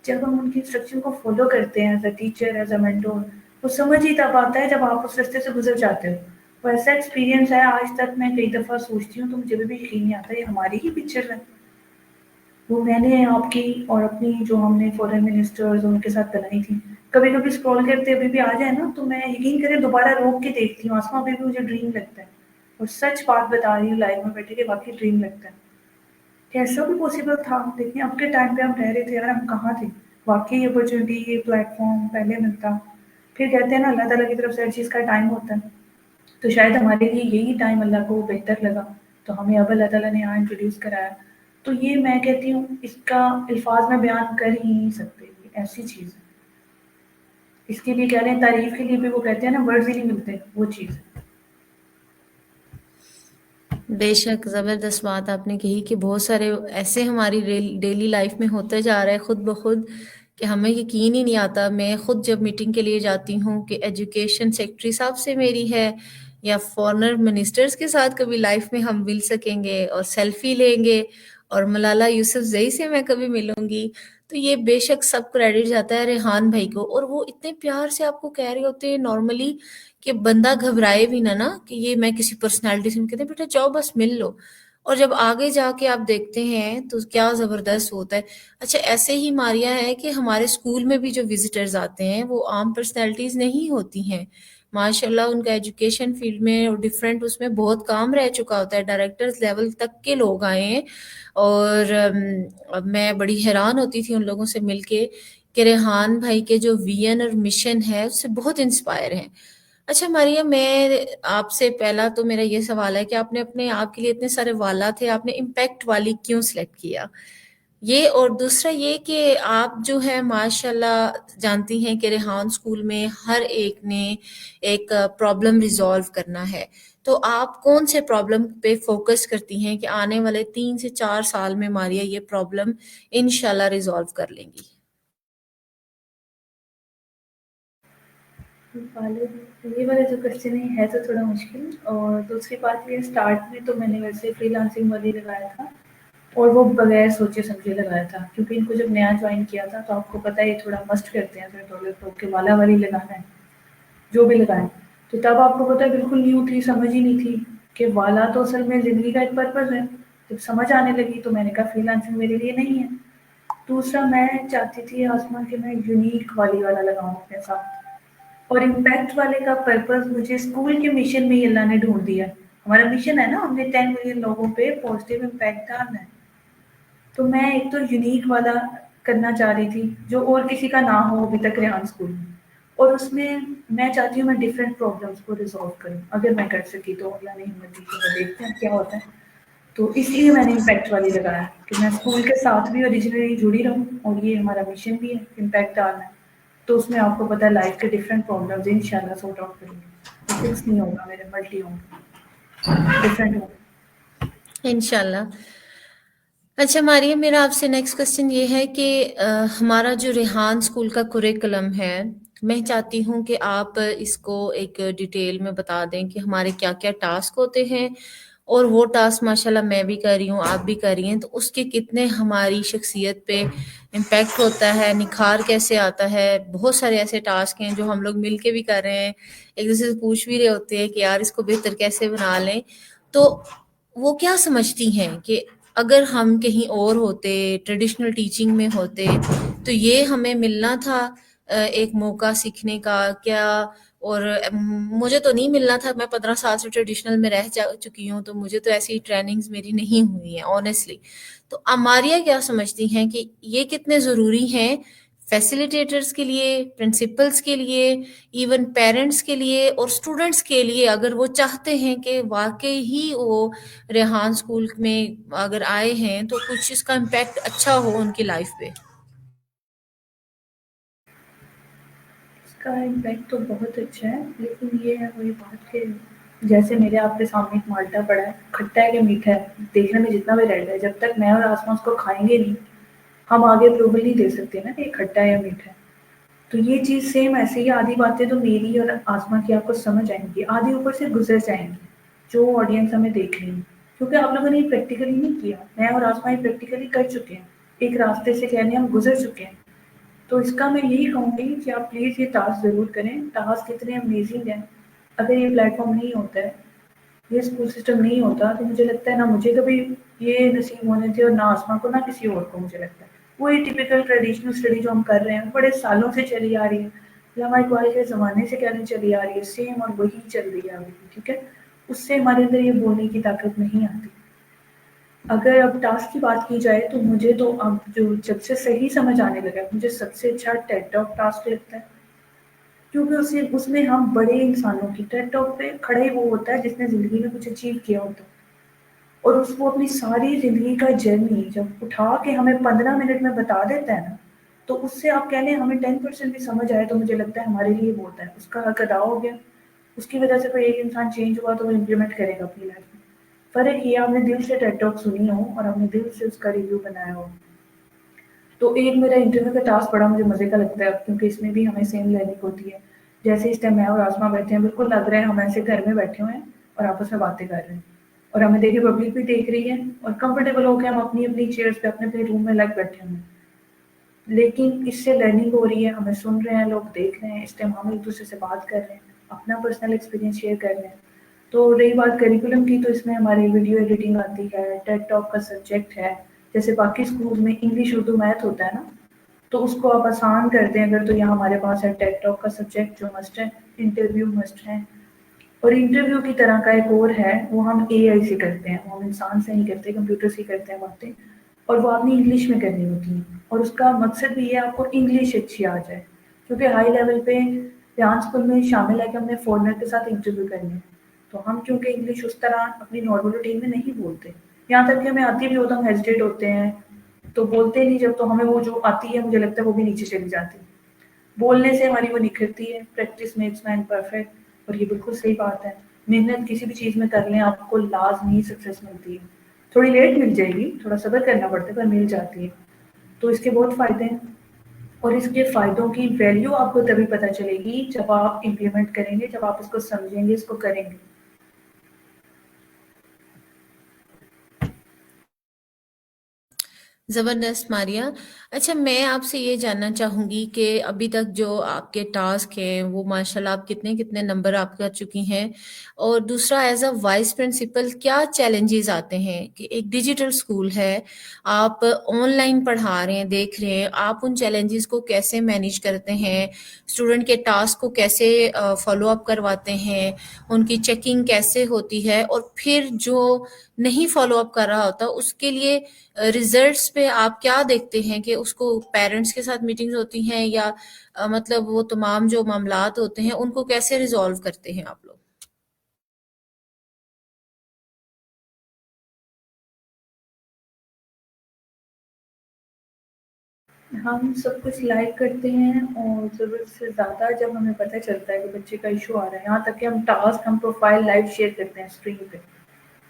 جب ہم ان کی انسٹرکشن کو فالو کرتے ہیں as a teacher, as a mentor, وہ سمجھ ہی تب آتا ہے جب آپ اس راستے سے گزر جاتے ہو۔ وہ ایسا ایکسپیرینس ہے، آج تک میں کئی دفعہ سوچتی ہوں تو مجھے بھی یقین نہیں آتا یہ ہماری ہی پکچر ہے، وہ میں نے آپ کی اور اپنی جو ہم نے فورن منسٹرز ان کے ساتھ بنائی تھی، کبھی کبھی اسکرول کرتے ابھی بھی آ جائے نا تو میں یقین کریں دوبارہ روک کے دیکھتی ہوں، آسما ابھی بھی مجھے ڈریم لگتا ہے، اور سچ بات بتا رہی ہوں لائف میں بیٹھے کہ واقعی ڈریم لگتا ہے کہ ایسا بھی پاسبل تھا۔ دیکھیں اب کے ٹائم پہ ہم رہ رہے تھے یار، ہم کہاں تھے، واقعی یہ اپرچونیٹی، یہ پلیٹ فارم پہلے ملتا، پھر کہتے ہیں نا اللہ تعالیٰ کی طرف سے ہر چیز کا ٹائم ہوتا ہے، تو شاید ہمارے لیے یہی ٹائم اللہ کو بہتر لگا، تو ہمیں اب اللہ تعالیٰ نے یہاں انٹروڈیوس کرایا، تو یہ میں کہتی ہوں اس کا الفاظ میں بیان کر ہی نہیں سکتے، یہ ایسی چیز ہے، اس کے لیے کہہ لیں تعریف کے لیے بھی وہ کہتے ہیں نا ورڈز ہی نہیں ملتے، وہ چیز ہے۔ بے شک زبردست بات آپ نے کہی کہ بہت سارے ایسے ہماری ڈیلی لائف میں ہوتا جا رہا ہے خود بخود کہ ہمیں یقین ہی نہیں آتا۔ میں خود جب میٹنگ کے لیے جاتی ہوں کہ ایجوکیشن سیکٹری صاحب سے میری ہے یا فارنر منسٹرز کے ساتھ کبھی لائف میں ہم مل سکیں گے اور سیلفی لیں گے، اور ملالہ یوسف زئی سے میں کبھی ملوں گی، تو یہ بے شک سب کریڈٹ جاتا ہے ریحان بھائی کو، اور وہ اتنے پیار سے آپ کو کہہ رہے ہوتے ہیں نارملی کہ بندہ گھبرائے بھی نہ کہ یہ میں کسی پرسنالٹی سے کہتے ہیں بیٹا جاؤ بس مل لو، اور جب آگے جا کے آپ دیکھتے ہیں تو کیا زبردست ہوتا ہے۔ اچھا ایسے ہی ماریا ہے کہ ہمارے اسکول میں بھی جو وزٹرز آتے ہیں وہ عام پرسنالٹیز نہیں ہوتی ہیں، ماشاءاللہ ان کا ایجوکیشن فیلڈ میں اور ڈفرینٹ اس میں بہت کام رہ چکا ہوتا ہے، ڈائریکٹرز لیول تک کے لوگ آئے ہیں، اور اب میں بڑی حیران ہوتی تھی ان لوگوں سے مل کے کہ ریحان بھائی کے جو ویژن اور مشن ہے اس سے بہت انسپائر ہیں۔ اچھا مریم، میں آپ سے پہلا تو میرا یہ سوال ہے کہ آپ نے اپنے آپ کے لیے اتنے سارے والا تھے، آپ نے امپیکٹ والی کیوں سلیکٹ کیا یہ؟ اور دوسرا یہ کہ آپ جو ہے ماشاءاللہ جانتی ہیں کہ ریحان اسکول میں ہر ایک نے ایک پرابلم ریزالو کرنا ہے، تو آپ کون سے پرابلم پہ فوکس کرتی ہیں کہ آنے والے 3 سے 4 سال میں ماریہ یہ پرابلم انشاءاللہ ریزالو کر لیں گی؟ یہ والا جو کوشچن ہے تو تھوڑا مشکل، اور دوسری بات یہ اسٹارٹ میں تو میں نے ویسے فری لانسنگ والی لگایا تھا، اور وہ بغیر سوچے سمجھے لگایا تھا، کیونکہ ان کو جب نیا جوائن کیا تھا تو آپ کو پتہ ہے یہ تھوڑا مسٹ کرتے ہیں $100 کے والا والی لگانا ہے جو بھی لگائیں، تو تب آپ کو پتہ ہے بالکل نیو تھی، سمجھ ہی نہیں تھی کہ والا تو اصل میں زندگی کا ایک پرپز ہے۔ جب سمجھ آنے لگی تو میں نے کہا فری لانسنگ میرے لیے نہیں ہے۔ دوسرا میں چاہتی تھی آسمان کہ میں یونیک والا لگاؤں اپنے ساتھ، اور امپیکٹ والے کا پرپز مجھے اسکول کے مشن میں ہی اللہ نے ڈھونڈ دیا۔ ہمارا مشن ہے نا، ہم نے 10 ملین لوگوں پہ پازیٹیو امپیکٹ ڈالنا ہے، تو میں ایک تو یونیک والا کرنا چاہ رہی تھی جو اور کسی کا نہ ہو ابھی تک ریحان اسکول میں، اور اس میں میں چاہتی ہوں میں ڈفرینٹ پرابلمس کو ریزالو کروں، اگر میں کر سکی تو اللہ نے ہمت دی تو میں دیکھتے ہیں کیا ہوتا ہے۔ تو اس لیے میں نے امپیکٹ والی لگایا کہ میں اسکول کے ساتھ بھی اوریجنلی جڑی رہوں، اور یہ ہمارا مشن بھی ہے امپیکٹ ڈالنا ہے، تو اس میں آپ کو پتہ ہے لائف کے ڈفرینٹ پرابلمز ان شاء اللہ سارٹ آؤٹ کریں گے، فکس نہیں ہوگا میرے، ملٹی ہوں گے، ڈفرینٹ ہوں گے۔ انشاءاللہ۔ اچھا ماریہ، میرا آپ سے نیکسٹ کوشچن یہ ہے کہ ہمارا جو ریحان اسکول کا کریکولم ہے، میں چاہتی ہوں کہ آپ اس کو ایک ڈیٹیل میں بتا دیں کہ ہمارے کیا کیا ٹاسک ہوتے ہیں، اور وہ ٹاسک ماشاءاللہ میں بھی کر رہی ہوں، آپ بھی کر رہی ہیں، تو اس کے کتنے ہماری شخصیت پہ امپیکٹ ہوتا ہے، نکھار کیسے آتا ہے۔ بہت سارے ایسے ٹاسک ہیں جو ہم لوگ مل کے بھی کر رہے ہیں، ایک دوسرے سے پوچھ بھی رہے ہوتے ہیں کہ یار اس کو بہتر کیسے بنا لیں۔ تو وہ کیا سمجھتی ہیں کہ اگر ہم کہیں اور ہوتے، ٹریڈیشنل ٹیچنگ میں ہوتے، تو یہ ہمیں ملنا تھا ایک موقع سیکھنے کا کیا؟ اور مجھے تو نہیں ملنا تھا، میں 15 سال سے ٹریڈیشنل میں رہ چکی ہوں، تو مجھے تو ایسی ٹریننگز میری نہیں ہوئی ہیں آنیسٹلی۔ تو اماریہ کیا سمجھتی ہیں کہ یہ کتنے ضروری ہیں فیسیلیٹیٹرز کے لیے، پرنسپلز کے لیے، ایون پیرنٹس کے لیے اور اسٹوڈنٹس کے لیے، اگر وہ چاہتے ہیں کہ واقعی ہی وہ ریحان اسکول میں اگر آئے ہیں تو کچھ اس کا امپیکٹ اچھا ہو ان کی لائف پہ؟ اس کا امپیکٹ تو بہت اچھا ہے، لیکن یہ ہے وہی بات کہ جیسے میرے آپ کے سامنے ایک مالٹا پڑا ہے، کھٹا ہے کہ میٹھا ہے، دیکھنے میں جتنا بھی ریڈ ہے، جب تک میں اور آسمان اس کو کھائیں گے نہیں، ہم آگے اپروول نہیں دے سکتے نا کہ یہ کھٹا ہے یا میٹھا ہے۔ تو یہ چیز سیم ایسے ہی آدھی باتیں تو میری اور آسما کی آپ کو سمجھ آئیں گی، آدھی اوپر سے گزر جائیں گی جو آڈینس ہمیں دیکھ رہی ہے، کیونکہ آپ لوگوں نے یہ پریکٹیکلی نہیں کیا، میں اور آسما یہ پریکٹیکلی کر چکے ہیں، ایک راستے سے کہنے ہم گزر چکے ہیں۔ تو اس کا میں یہی کہوں گی کہ آپ پلیز یہ ٹاسک ضرور کریں، ٹاسک اتنے امیزنگ ہیں۔ اگر یہ پلیٹ فارم نہیں ہوتا ہے، یہ اسکول سسٹم نہیں ہوتا، تو مجھے لگتا ہے نہ مجھے کبھی یہ نصیب ہونے تھے، اور نہ آسما کو، نہ کسی اور کو، مجھے لگتا ہے وہی ٹپیکل ٹریڈیشنل اسٹڈی جو ہم کر رہے ہیں بڑے سالوں سے چلی آ رہی ہے، علامہ اقبال کے زمانے سے کہنے چلی آ رہی ہے، سیم اور وہی چل رہی ہے ابھی بھی، ٹھیک ہے؟ اس سے ہمارے اندر یہ بولنے کی طاقت نہیں آتی۔ اگر اب ٹاسک کی بات کی جائے تو مجھے تو اب جو جب سے صحیح سمجھ آنے لگا ہے، مجھے سب سے اچھا ٹیڈ ٹاک ٹاسک لگتا ہے، کیونکہ اس میں ہم بڑے انسانوں کی، ٹیڈ ٹاک پہ کھڑا ہی وہ ہوتا ہے جس نے زندگی میں کچھ اچیو کیا ہوتا ہے، اور اس کو اپنی ساری زندگی کا جرنی جب اٹھا کے ہمیں 15 منٹ میں بتا دیتا ہے نا، تو اس سے آپ کہہ لیں ہمیں 10% بھی سمجھ آئے تو مجھے لگتا ہے ہمارے لیے وہ ہوتا ہے، اس کا حق ادا ہو گیا، اس کی وجہ سے کوئی ایک انسان چینج ہوا تو وہ امپلیمنٹ کرے گا اپنی لائف میں۔ فرق یہ آپ نے دل سے ٹیڈ ٹاک سنی ہو اور آپ نے دل سے اس کا ریویو بنایا ہو۔ تو ایک میرا انٹرویو کا ٹاسک بڑا مجھے مزے کا لگتا ہے، کیونکہ اس میں بھی ہمیں سیم لرننگ ہوتی ہے، جیسے اس ٹائم میں اور آسما بیٹھے ہیں، بالکل لگ رہا ہے ہم ایسے گھر میں بیٹھے ہوئے ہیں اور آپس میں باتیں کر رہے ہیں، اور ہمیں دیکھے پبلک بھی دیکھ رہی ہے، اور کمفرٹیبل ہو کے ہم اپنی اپنی چیئرس پہ اپنے اپنے روم میں لگ بیٹھے ہوئے ہیں، لیکن اس سے لرننگ ہو رہی ہے، ہمیں سن رہے ہیں، لوگ دیکھ رہے ہیں، اس ٹائم ہم ایک دوسرے سے بات کر رہے ہیں، اپنا پرسنل ایکسپیرینس شیئر کر رہے ہیں۔ تو رہی بات کریکولم کی، تو اس میں ہماری ویڈیو ایڈیٹنگ آتی ہے، ٹیڈ ٹاک کا سبجیکٹ ہے، جیسے باقی اسکول میں انگلش اردو میتھ ہوتا ہے نا، تو اس کو آپ آسان کر دیں اگر، تو یہاں ہمارے پاس ہے ٹیڈ ٹاک کا سبجیکٹ جو مسٹ ہے، انٹرویو مسٹ ہے، اور انٹرویو کی طرح کا ایک اور ہے، وہ ہم اے آئی سے کرتے ہیں، وہ ہم انسان سے نہیں کرتے، کمپیوٹر سے کرتے ہیں باتیں، اور وہ آپ نے انگلش میں کرنی ہوتی ہیں، اور اس کا مقصد بھی ہے آپ کو انگلش اچھی آ جائے، کیونکہ ہائی لیول پہ ریحان اسکول میں شامل ہے کہ ہم نے فورنر کے ساتھ انٹرویو کرنی ہے، تو ہم کیونکہ انگلش اس طرح اپنی نارمل روٹین میں نہیں بولتے، یہاں تک کہ ہمیں آتی بھی ہوتا ہم ہیزیٹیٹ ہوتے ہیں، تو بولتے نہیں جب، تو ہمیں وہ جو آتی ہے مجھے لگتا ہے وہ بھی نیچے چلی جاتی ہے، بولنے سے ہماری وہ نکھرتی ہے، پریکٹس میکس مین پرفیکٹ، اور یہ بالکل صحیح بات ہے۔ محنت کسی بھی چیز میں کر لیں آپ کو لازمی سکسیس ملتی ہے. تھوڑی لیٹ مل جائے گی، تھوڑا صبر کرنا پڑتا ہے، پر مل جاتی ہے. تو اس کے بہت فائدے ہیں، اور اس کے فائدوں کی ویلیو آپ کو تبھی پتہ چلے گی جب آپ امپلیمنٹ کریں گے، جب آپ اس کو سمجھیں گے، اس کو کریں گے. زبردست ماریہ. اچھا، میں آپ سے یہ جاننا چاہوں گی کہ ابھی تک جو آپ کے ٹاسک ہیں وہ ماشاءاللہ آپ کتنے کتنے نمبر آپ کر چکی ہیں، اور دوسرا ایز اے وائس پرنسپل کیا چیلنجز آتے ہیں کہ ایک ڈیجیٹل اسکول ہے، آپ آن لائن پڑھا رہے ہیں، دیکھ رہے ہیں، آپ ان چیلنجز کو کیسے مینیج کرتے ہیں، اسٹوڈنٹ کے ٹاسک کو کیسے فالو اپ کرواتے ہیں، ان کی چیکنگ کیسے ہوتی ہے، اور پھر جو نہیں فالو اپ کر رہا ہوتا اس کے لیے ریزلٹس پہ آپ کیا دیکھتے ہیں کہ اس کو پیرنٹس کے ساتھ میٹنگز ہوتی ہیں، یا مطلب وہ تمام جو معاملات ہوتے ہیں ان کو کیسے ریزالو کرتے ہیں آپ لوگ؟ ہم سب کچھ لائیو کرتے ہیں، اور ضرورت سے زیادہ جب ہمیں پتہ چلتا ہے کہ بچے کا ایشو آ رہا ہے، یہاں تک کہ ہم ٹاسک ہم پروفائل لائیو شیئر کرتے ہیں اسکرین پہ،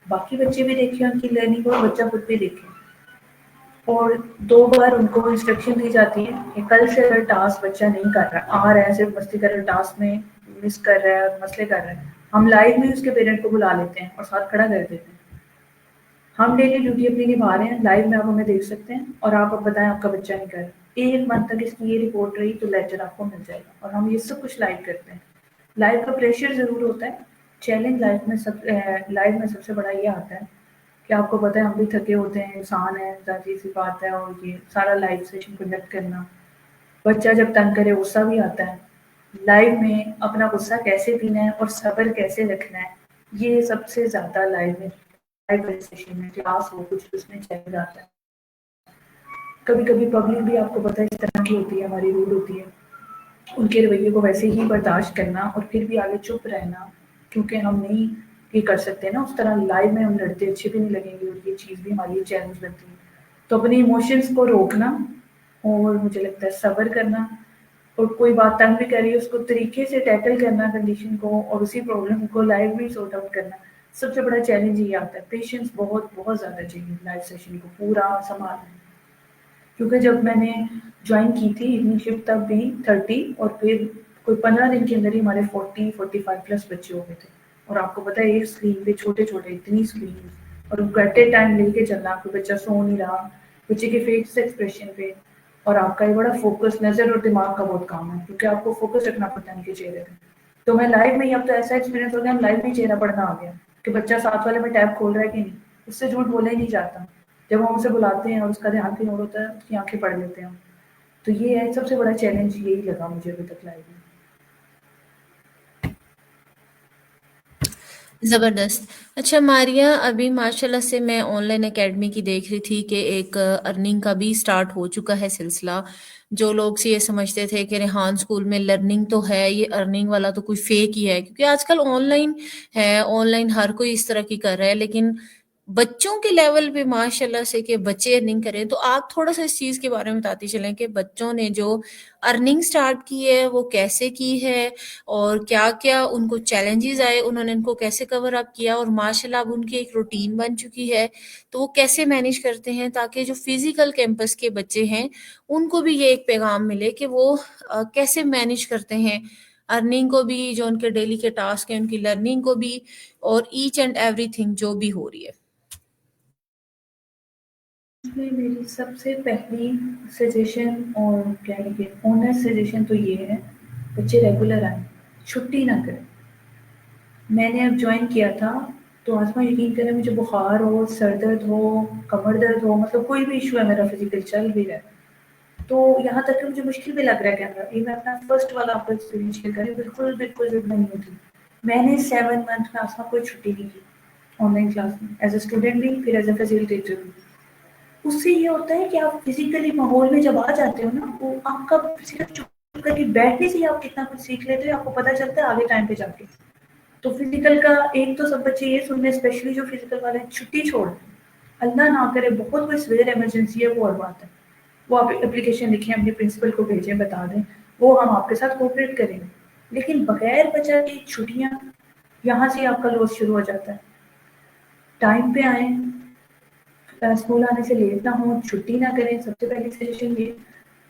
باقی بچے بھی دیکھیں ان کی لرننگ، اور بچہ خود بھی دیکھیں. اور 2 بار ان کو انسٹرکشن دی جاتی ہے کہ کل سے اگر ٹاسک بچہ نہیں کر رہا، آ رہا ہے صرف مستی کر رہا ہے، ٹاسک میں مس کر رہا ہے اور مسئلے کر رہا ہے، ہم لائیو میں اس کے پیرنٹ کو بلا لیتے ہیں اور ساتھ کھڑا کر دیتے ہیں. ہم ڈیلی ڈیوٹی اپنی نبھا رہے ہیں، لائیو میں آپ ہمیں دیکھ سکتے ہیں، اور آپ اب بتائیں آپ کا بچہ نہیں کر رہا. 1 منتھ تک اس کی یہ رپورٹ رہی تو لیکچر آپ کو مل جائے گا، اور ہم یہ سب کچھ لائیو کرتے ہیں. لائیو کا پریشر ضرور ہوتا ہے. چیلنج لائیو میں سب سے بڑا یہ آتا ہے کہ آپ کو پتہ ہے ہم بھی تھکے ہوتے ہیں، انسان ہے، ذاتی سی بات ہے، اور یہ سارا لائیو سیشن کنڈکٹ کرنا، بچہ جب تنگ کرے غصہ بھی آتا ہے. لائیو میں اپنا غصہ کیسے پینا ہے اور صبر کیسے رکھنا ہے، یہ سب سے زیادہ لائیو میں سیشن میں کلاس ہو کچھ اس میں چل جاتا ہے. کبھی کبھی پبلک بھی آپ کو پتہ ہے اس طرح کی ہوتی ہے، ہماری روڈ ہوتی ہے، ان کے رویے کو ویسے ہی برداشت کرنا اور پھر بھی آگے چپ رہنا، کیونکہ ہم نہیں یہ کر سکتے نا اس طرح. لائیو میں ہم لڑتے اچھے بھی نہیں لگیں گے، اور یہ چیز بھی ہماری چیلنج بنتی ہے. تو اپنی ایموشنس کو روکنا، اور مجھے لگتا ہے صبر کرنا، اور کوئی بات تنگ بھی کر رہی ہے اس کو طریقے سے ٹیکل کرنا کنڈیشن کو، اور اسی پرابلم کو لائیو بھی سورٹ آؤٹ کرنا. سب سے بڑا چیلنج یہ آتا ہے. پیشنس بہت بہت زیادہ چاہیے لائیو سیشن کو پورا سنبھالنا. کیونکہ جب میں نے جوائن کی تھی ایوننگ شفٹ تب بھی 30، اور پھر کوئی 15 دن کے اندر ہی ہمارے 40-45+ بچے ہو گئے تھے. اور آپ کو پتا ہے ایک اسکرین پہ چھوٹے چھوٹے اتنی اسکرین، اور ان کو ایٹ اے ٹائم لے کے چلنا، کوئی بچہ سو نہیں رہا، بچے کے فیس ایکسپریشن پہ، اور آپ کا یہ بڑا فوکس نظر اور دماغ کا بہت کام ہے، کیونکہ آپ کو فوکس رکھنا پڑتا ہے ان کے چہرے پہ. تو میں لائیو میں ہی اب تو ایسا ایکسپیرینس ہو گیا، ہم لائیو میں ہی چہرہ پڑھنا آ گیا کہ بچہ ساتھ والے میں ٹیب کھول رہا ہے کہ نہیں. اس سے جھوٹ بولا ہی نہیں جاتا. جب ہم اسے بلاتے ہیں اور اس کا دھیان کہیں اور ہوتا ہے، اس کی آنکھیں پڑھ لیتے ہیں. تو یہ ہے سب سے بڑا چیلنج، یہی لگا مجھے ابھی تک لائیو میں. زبردست. اچھا ماریہ، ابھی ماشاءاللہ سے میں آن لائن اکیڈمی کی دیکھ رہی تھی کہ ایک ارننگ کا بھی سٹارٹ ہو چکا ہے سلسلہ. جو لوگ یہ سمجھتے تھے کہ ریحان اسکول میں لرننگ تو ہے، یہ ارننگ والا تو کوئی فیک ہی ہے، کیونکہ آج کل آن لائن ہے، آن لائن ہر کوئی اس طرح کی کر رہا ہے. لیکن بچوں کے لیول پہ ماشاءاللہ سے کہ بچے ارننگ کریں، تو آپ تھوڑا سا اس چیز کے بارے میں بتاتی چلیں کہ بچوں نے جو ارننگ سٹارٹ کی ہے وہ کیسے کی ہے، اور کیا کیا ان کو چیلنجز آئے، انہوں نے ان کو کیسے کور اپ کیا، اور ماشاءاللہ اب ان کی ایک روٹین بن چکی ہے تو وہ کیسے مینیج کرتے ہیں، تاکہ جو فزیکل کیمپس کے بچے ہیں ان کو بھی یہ ایک پیغام ملے کہ وہ کیسے مینیج کرتے ہیں ارننگ کو بھی، جو ان کے ڈیلی کے ٹاسک ہیں ان کی لرننگ کو بھی، اور ایچ اینڈ ایوری تھنگ جو بھی ہو رہی ہے. اس میں میری سب سے پہلی سجیشن، اور کیا کہ اونر سجیشن تو یہ ہے، بچے ریگولر آئیں، چھٹی نہ کریں. میں نے اب جوائن کیا تھا تو آسما یقین کریں مجھے بخار ہو، سر درد ہو، کمر درد ہو، مطلب کوئی بھی ایشو ہے میرا فزیکل چل بھی رہا ہے، تو یہاں تک کہ مجھے مشکل بھی لگ رہا ہے کہنا. یہ میں اپنا فرسٹ والا آپ کو ایکسپیرینس شیئر کریں، بالکل بالکل ضد نہیں ہوتی. میں نے 7 منتھ میں آسما کوئی چھٹی نہیں کی آن لائن کلاس میں، ایز اے اسٹوڈنٹ بھی، پھر ایز اے فیسیلیٹیٹر بھی. اس سے یہ ہوتا ہے کہ آپ فزیکلی ماحول میں جب آ جاتے ہو نا، وہ آپ کا فزیکل چپ کر کے بیٹھنے سے ہی آپ کتنا کچھ سیکھ لیتے ہو، آپ کو پتہ چلتا ہے آگے ٹائم پہ جا کے. تو فزیکل کا ایک تو سب بچے یہ سننے، اسپیشلی جو فزیکل والے ہیں، چھٹی چھوڑ دیں. اللہ نہ کرے بہت کوئی سویئر ایمرجنسی ہے، وہ اور بات ہے، وہ آپ اپلیکیشن لکھیں، اپنے پرنسپل کو بھیجیں، بتا دیں، وہ ہم آپ کے ساتھ کوپریٹ کریں گے. لیکن بغیر وجہ کی چھٹیاں، यहाँ से आपका लॉस शुरू हो जाता है। टाइम पे आएँ, स्कूल आने से लेट ना हो, छुट्टी ना करें, सबसे पहली सजेशन ये।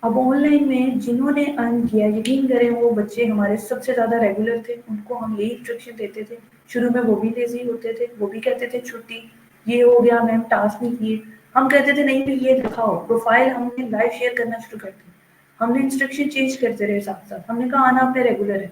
अब ऑनलाइन में जिन्होंने अर्न किया, यकीन करें वो बच्चे हमारे सबसे ज़्यादा रेगुलर थे, उनको हम यही इंस्ट्रक्शन देते थे। शुरू में वो भी लेज़ी होते थे, वो भी कहते थे छुट्टी, ये हो गया मैम टास्क नहीं किए। हम कहते थे नहीं भी ये दिखाओ, प्रोफाइल हमने लाइव शेयर करना शुरू कर दी। हमने इंस्ट्रक्शन चेंज करते रहे साथ-साथ, हमने कहा आना आपने रेगुलर है।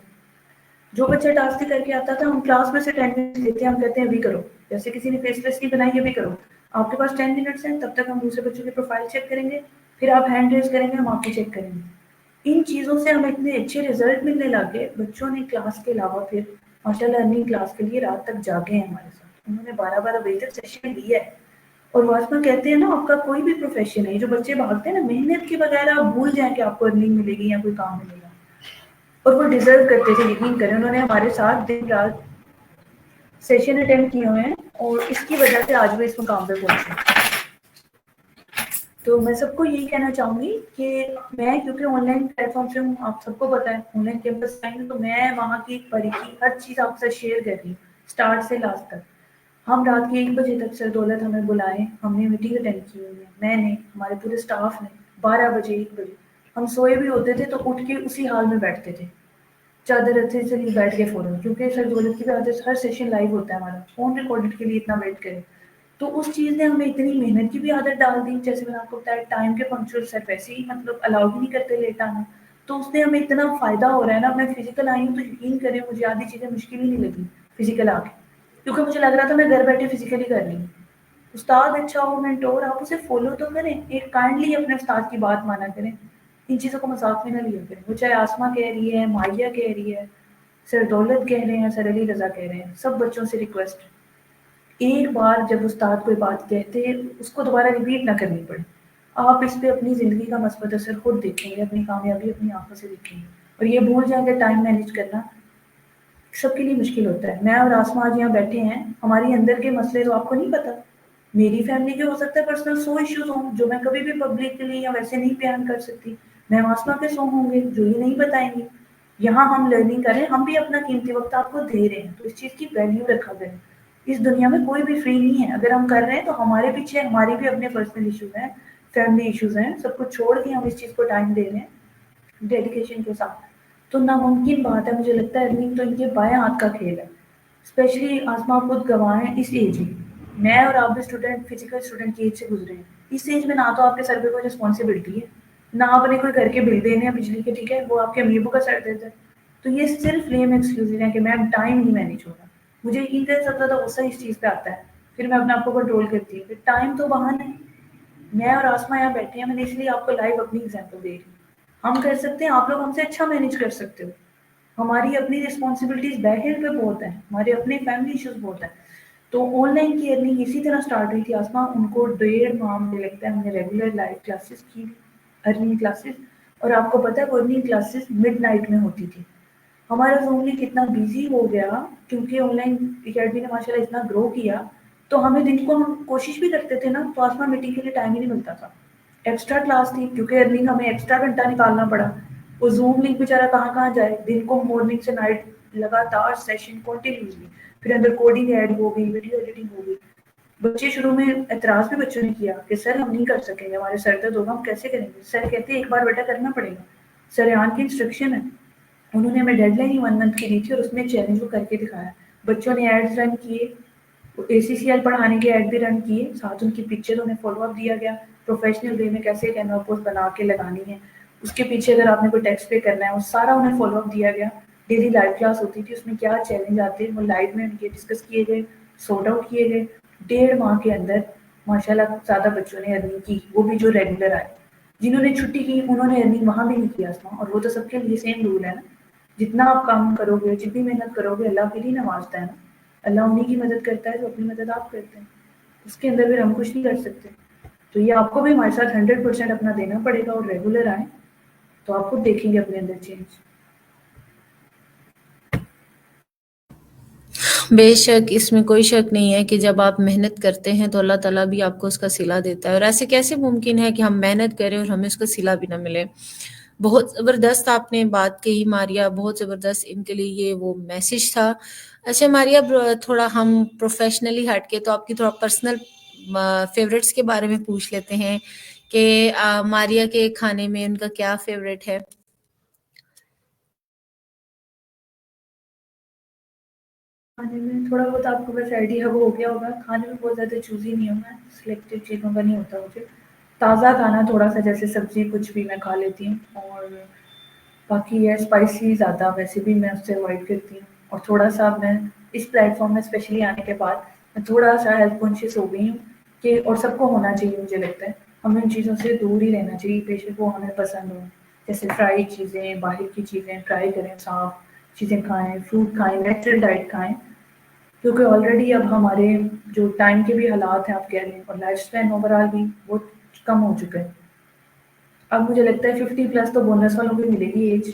जो बच्चा टास्क नहीं करके आता था, हम क्लास में से 10 मिनट्स लेते हैं, हम कहते हैं अभी करो। जैसे किसी ने फेस लिस्ट नहीं बनाई, अभी करो। आपके पास 10 मिनट्स हैं, तब तक हम दूसरे बच्चों की प्रोफाइल चेक करेंगे, फिर आप हैंड रेज़ करेंगे, हम आपकी चेक करेंगे। इन चीज़ों से हमें इतने अच्छे रिज़ल्ट मिलने लग गए, बच्चों ने क्लास के अलावा फिर माशाल्लाह अर्निंग क्लास के लिए रात तक जागे हैं हमारे साथ। उन्होंने 12-12 बजे तक सेशन लिया है। और वास्तव में कहते हैं ना, आपका कोई भी प्रोफ़ेशन है, जो बच्चे भागते हैं ना, मेहनत के बगैर आप भूल जाएँ कि आपको अर्निंग मिलेगी या कोई काम मिलेगा। और वो डिज़र्व करते थे, यकीन करें। उन्होंने हमारे साथ दिन-रात सेशन अटेंड किए हुए हैं और इसकी वजह से आज वो इस मुकाम पे पहुँचे। तो मैं सबको यही कहना चाहूँगी कि मैं, क्योंकि ऑनलाइन प्लेटफ़ॉर्म से हूँ, आप सबको पता है ऑनलाइन कैंपस टाइम, तो मैं वहाँ की बारीकी हर चीज़ आपके साथ शेयर कर रही हूँ, स्टार्ट से लास्ट तक। हम रात के 1 बजे तक सर दौलत हमें बुलाए, हमने मीटिंग अटेंड की हुई है, मैंने, हमारे पूरे स्टाफ ने। 12 बजे 1 बजे हम सोए भी होते थे तो उठ के उसी हाल में बैठते थे, चादर अच्छे से नहीं बैठ के फ़ौरन, क्योंकि सर दौलत की भी आदत, हर सेशन लाइव होता है हमारा, फ़ोन रिकॉर्डेड के लिए इतना वेट करें। तो उस चीज़ ने हमें इतनी मेहनत की भी आदत डाल दी। जैसे मैंने आपको बताया, टाइम के पंक्चुअल सर वैसे ही मतलब अलाउ भी नहीं करते लेट आना। तो उससे हमें इतना फ़ायदा हो रहा है ना। मैं फिज़िकल आई हूँ तो यकीन करें मुझे आधी चीज़ें मुश्किल ही नहीं लगी फिज़िकल आके, क्योंकि मुझे लग रहा था मैं घर बैठे फिज़िकली कर रही हूँ। उस्ताद अच्छा हो, मेंटोर, आप उसे फ़ॉलो तो करें, एक काइंडली अपने उस्ताद की बात माना करें। इन चीज़ों को मज़ाक में ना लिया करें। वो चाहे आसमा कह रही है, माहिया कह रही है, सर दौलत कह रहे हैं, सर अली रज़ा कह रहे हैं, सब बच्चों से रिक्वेस्ट है, एक बार जब उस्ताद कोई बात कहते हैं, उसको दोबारा रिपीट ना करनी पड़े। आप इस पे अपनी ज़िंदगी का मस्बत असर खुद देखेंगे, अपनी कामयाबी अपनी आँखों से देखेंगे। और ये भूल जाएँ कि टाइम मैनेज करना सबके लिए मुश्किल होता है। मैं और आसमा आज यहाँ बैठे हैं, हमारी अंदर के मसले तो आपको नहीं पता। मेरी फैमिली के हो सकता है पर्सनल 100 इश्यूज़ हों, जो मैं कभी भी पब्लिकली या वैसे नहीं बयान कर सकती। मैम आसमा के 100 होंगे, जो ये नहीं बताएँगी। यहाँ हम लर्निंग कर रहे हैं, हम भी अपना कीमती वक़्त आपको दे रहे हैं, तो इस चीज़ की वैल्यू रखा करें। इस दुनिया में कोई भी फ्री नहीं है। अगर हम कर रहे हैं तो हमारे पीछे हमारे भी अपने पर्सनल इश्यूज़ हैं, फैमिली इश्यूज़ हैं, सब कुछ छोड़ के हम इस चीज़ को टाइम दे रहे हैं, डेडिकेशन के साथ। तो नामुमकिन बात है, मुझे लगता है अर्निंग तो इनके बाएँ हाथ का खेल है। स्पेशली आसमा खुद गवाह हैं इस एज में। मैं और आप भी स्टूडेंट, फिजिकल स्टूडेंट की एज से गुजरे हैं। इस एज में ना तो आपके सर पे कोई रिस्पॉन्सिबिलिटी है, ना आपने कोई घर के बिल देने हैं बिजली के, ठीक है, वो आपके अमीर का सर दर्द है। तो ये सिर्फ लेम एक्सक्यूज है कि मैम टाइम नहीं मैनेज हो रहा। मुझे यकीन है सबसे ज़्यादा गुस्सा इस चीज़ पे आता है, फिर मैं अपने आप को कंट्रोल करती हूँ, फिर टाइम तो बहाना है। मैं और आसमा यहाँ बैठे हैं, मैंने इसलिए आपको लाइव अपनी एग्जाम्पल दे रही हूँ। हम कर सकते हैं, आप लोग हमसे अच्छा मैनेज कर सकते हो। हमारी अपनी रिस्पॉन्सिबिलिटीज़ बैक एंड पे बहुत है, हमारे अपने फैमिली इश्यूज़ बहुत है। तो ऑनलाइन की अर्निंग इसी तरह स्टार्ट हुई थी आसमा। उनको 1.5 माह मुझे लगता है हमने रेगुलर लाइव क्लासेस की, अर्निंग क्लासेस। और आपको पता है वो अर्निंग क्लासेस मिडनाइट में होती थी। हमारा ज़ूम लिंक इतना बिज़ी हो गया क्योंकि ऑनलाइन अकेडमी ने माशाल्लाह इतना ग्रो किया, तो हमें दिन को, हम कोशिश भी करते थे ना, तो आसमा मीटिंग के लिए टाइम ही नहीं मिलता था। एक्स्ट्रा क्लास थी क्योंकि अर्निंग हमें एक्स्ट्रा घंटा निकालना पड़ा। वो ज़ूम लिंक बेचारा कहाँ-कहाँ जाए, दिन को मॉर्निंग से नाइट लगातार सेशन कंटिन्यूअसली, फिर अंदर कोडिंग ऐड हो गई, वीडियो एडिटिंग हो गई। बच्चे शुरू में एतराज़ भी बच्चों ने किया कि सर हम नहीं कर सकेंगे, हमारे सर दर्द होगा, हम कैसे करेंगे? सर कहते हैं एक बार बेटा करना पड़ेगा, सरेआन की इंस्ट्रक्शन है। उन्होंने हमें डेडलाइन ही 1 मंथ की दी थी और उसमें चैलेंज को करके दिखाया। बच्चों ने एड्स रन किए, एसीसीएल पढ़ाने के ऐड भी रन किए, साथ उनकी पिक्चर उन्हें फॉलो अप दिया गया, प्रोफेशनल वे में कैसे कैनवा पोस्ट बना के लगानी है, उसके पीछे अगर आपने कोई टेक्स्ट पे करना है, वो सारा उन्हें फॉलो अप दिया गया। डेली लाइव क्लास होती थी, उसमें क्या चैलेंज आते हैं वो लाइव में उनके डिस्कस किए गए, सॉर्ट आउट किए गए। 1.5 माह के अंदर माशाल्लाह ज़्यादा बच्चों ने अर्निंग की, वो भी जो रेगुलर आए। जिन्होंने छुट्टी की उन्होंने अर्निंग वहाँ भी नहीं किया आसमा, और वो तो सबके लिए सेम रूल है ना। जितना आप काम करोगे, जितनी मेहनत करोगे, अल्लाह फिर ही नवाजता है ना। अल्लाह उन्हीं की मदद करता है जो अपनी मदद आप करते हैं, उसके अंदर फिर हम कुछ नहीं कर सकते। तो ये आपको भी हमारे साथ 100% अपना देना पड़ेगा और रेगुलर आए, तो आप खुद देखेंगे अपने अंदर चेंज। बेशक इसमें कोई शक नहीं है कि जब आप मेहनत करते हैं तो अल्लाह ताला भी आपको उसका सिला देता है। और ऐसे कैसे मुमकिन है कि हम मेहनत करें और हमें उसका सिला भी ना मिले? بہت زبردست آپ نے بات کہی ماریا، بہت زبردست، ان کے لیے یہ وہ میسج تھا۔ اچھا ماریا، تھوڑا ہم پروفیشنلی ہٹ کے تو آپ کی تھوڑا پرسنل فیوریٹس کے بارے میں پوچھ لیتے ہیں کہ ماریا کے کھانے میں ان کا کیا فیوریٹ ہے؟ کھانے میں تھوڑا بہت آپ کو بس آئیڈیا ہو گیا ہوگا، کھانے میں بہت زیادہ چوزی نہیں ہوں میں، سلیکٹیو چیزوں کا نہیں ہوتا مجھے، تازہ کھانا تھوڑا سا جیسے سبزی کچھ بھی میں کھا لیتی ہوں، اور باقی ہے اسپائسی زیادہ ویسے بھی میں اس سے اوائڈ کرتی ہوں، اور تھوڑا سا میں اس پلیٹ فارم میں اسپیشلی آنے کے بعد میں تھوڑا سا ہیلتھ کانشیس ہو گئی ہوں کہ، اور سب کو ہونا چاہیے مجھے لگتا ہے، ہمیں ان چیزوں سے دور ہی رہنا چاہیے، بے شک وہ ہمیں پسند ہوں، جیسے فرائی چیزیں، باہر کی چیزیں ٹرائی کریں، صاف چیزیں کھائیں، فروٹ کھائیں، نیچرل ڈائٹ کھائیں، کیونکہ آلریڈی اب ہمارے جو ٹائم کے بھی حالات ہیں آپ کہہ رہے ہیں، اور لائف اسپین اوور آل بھی بہت کم ہو چکا ہے۔ اب مجھے لگتا ہے 50+ تو بونس والوں کو ملے گی ایج،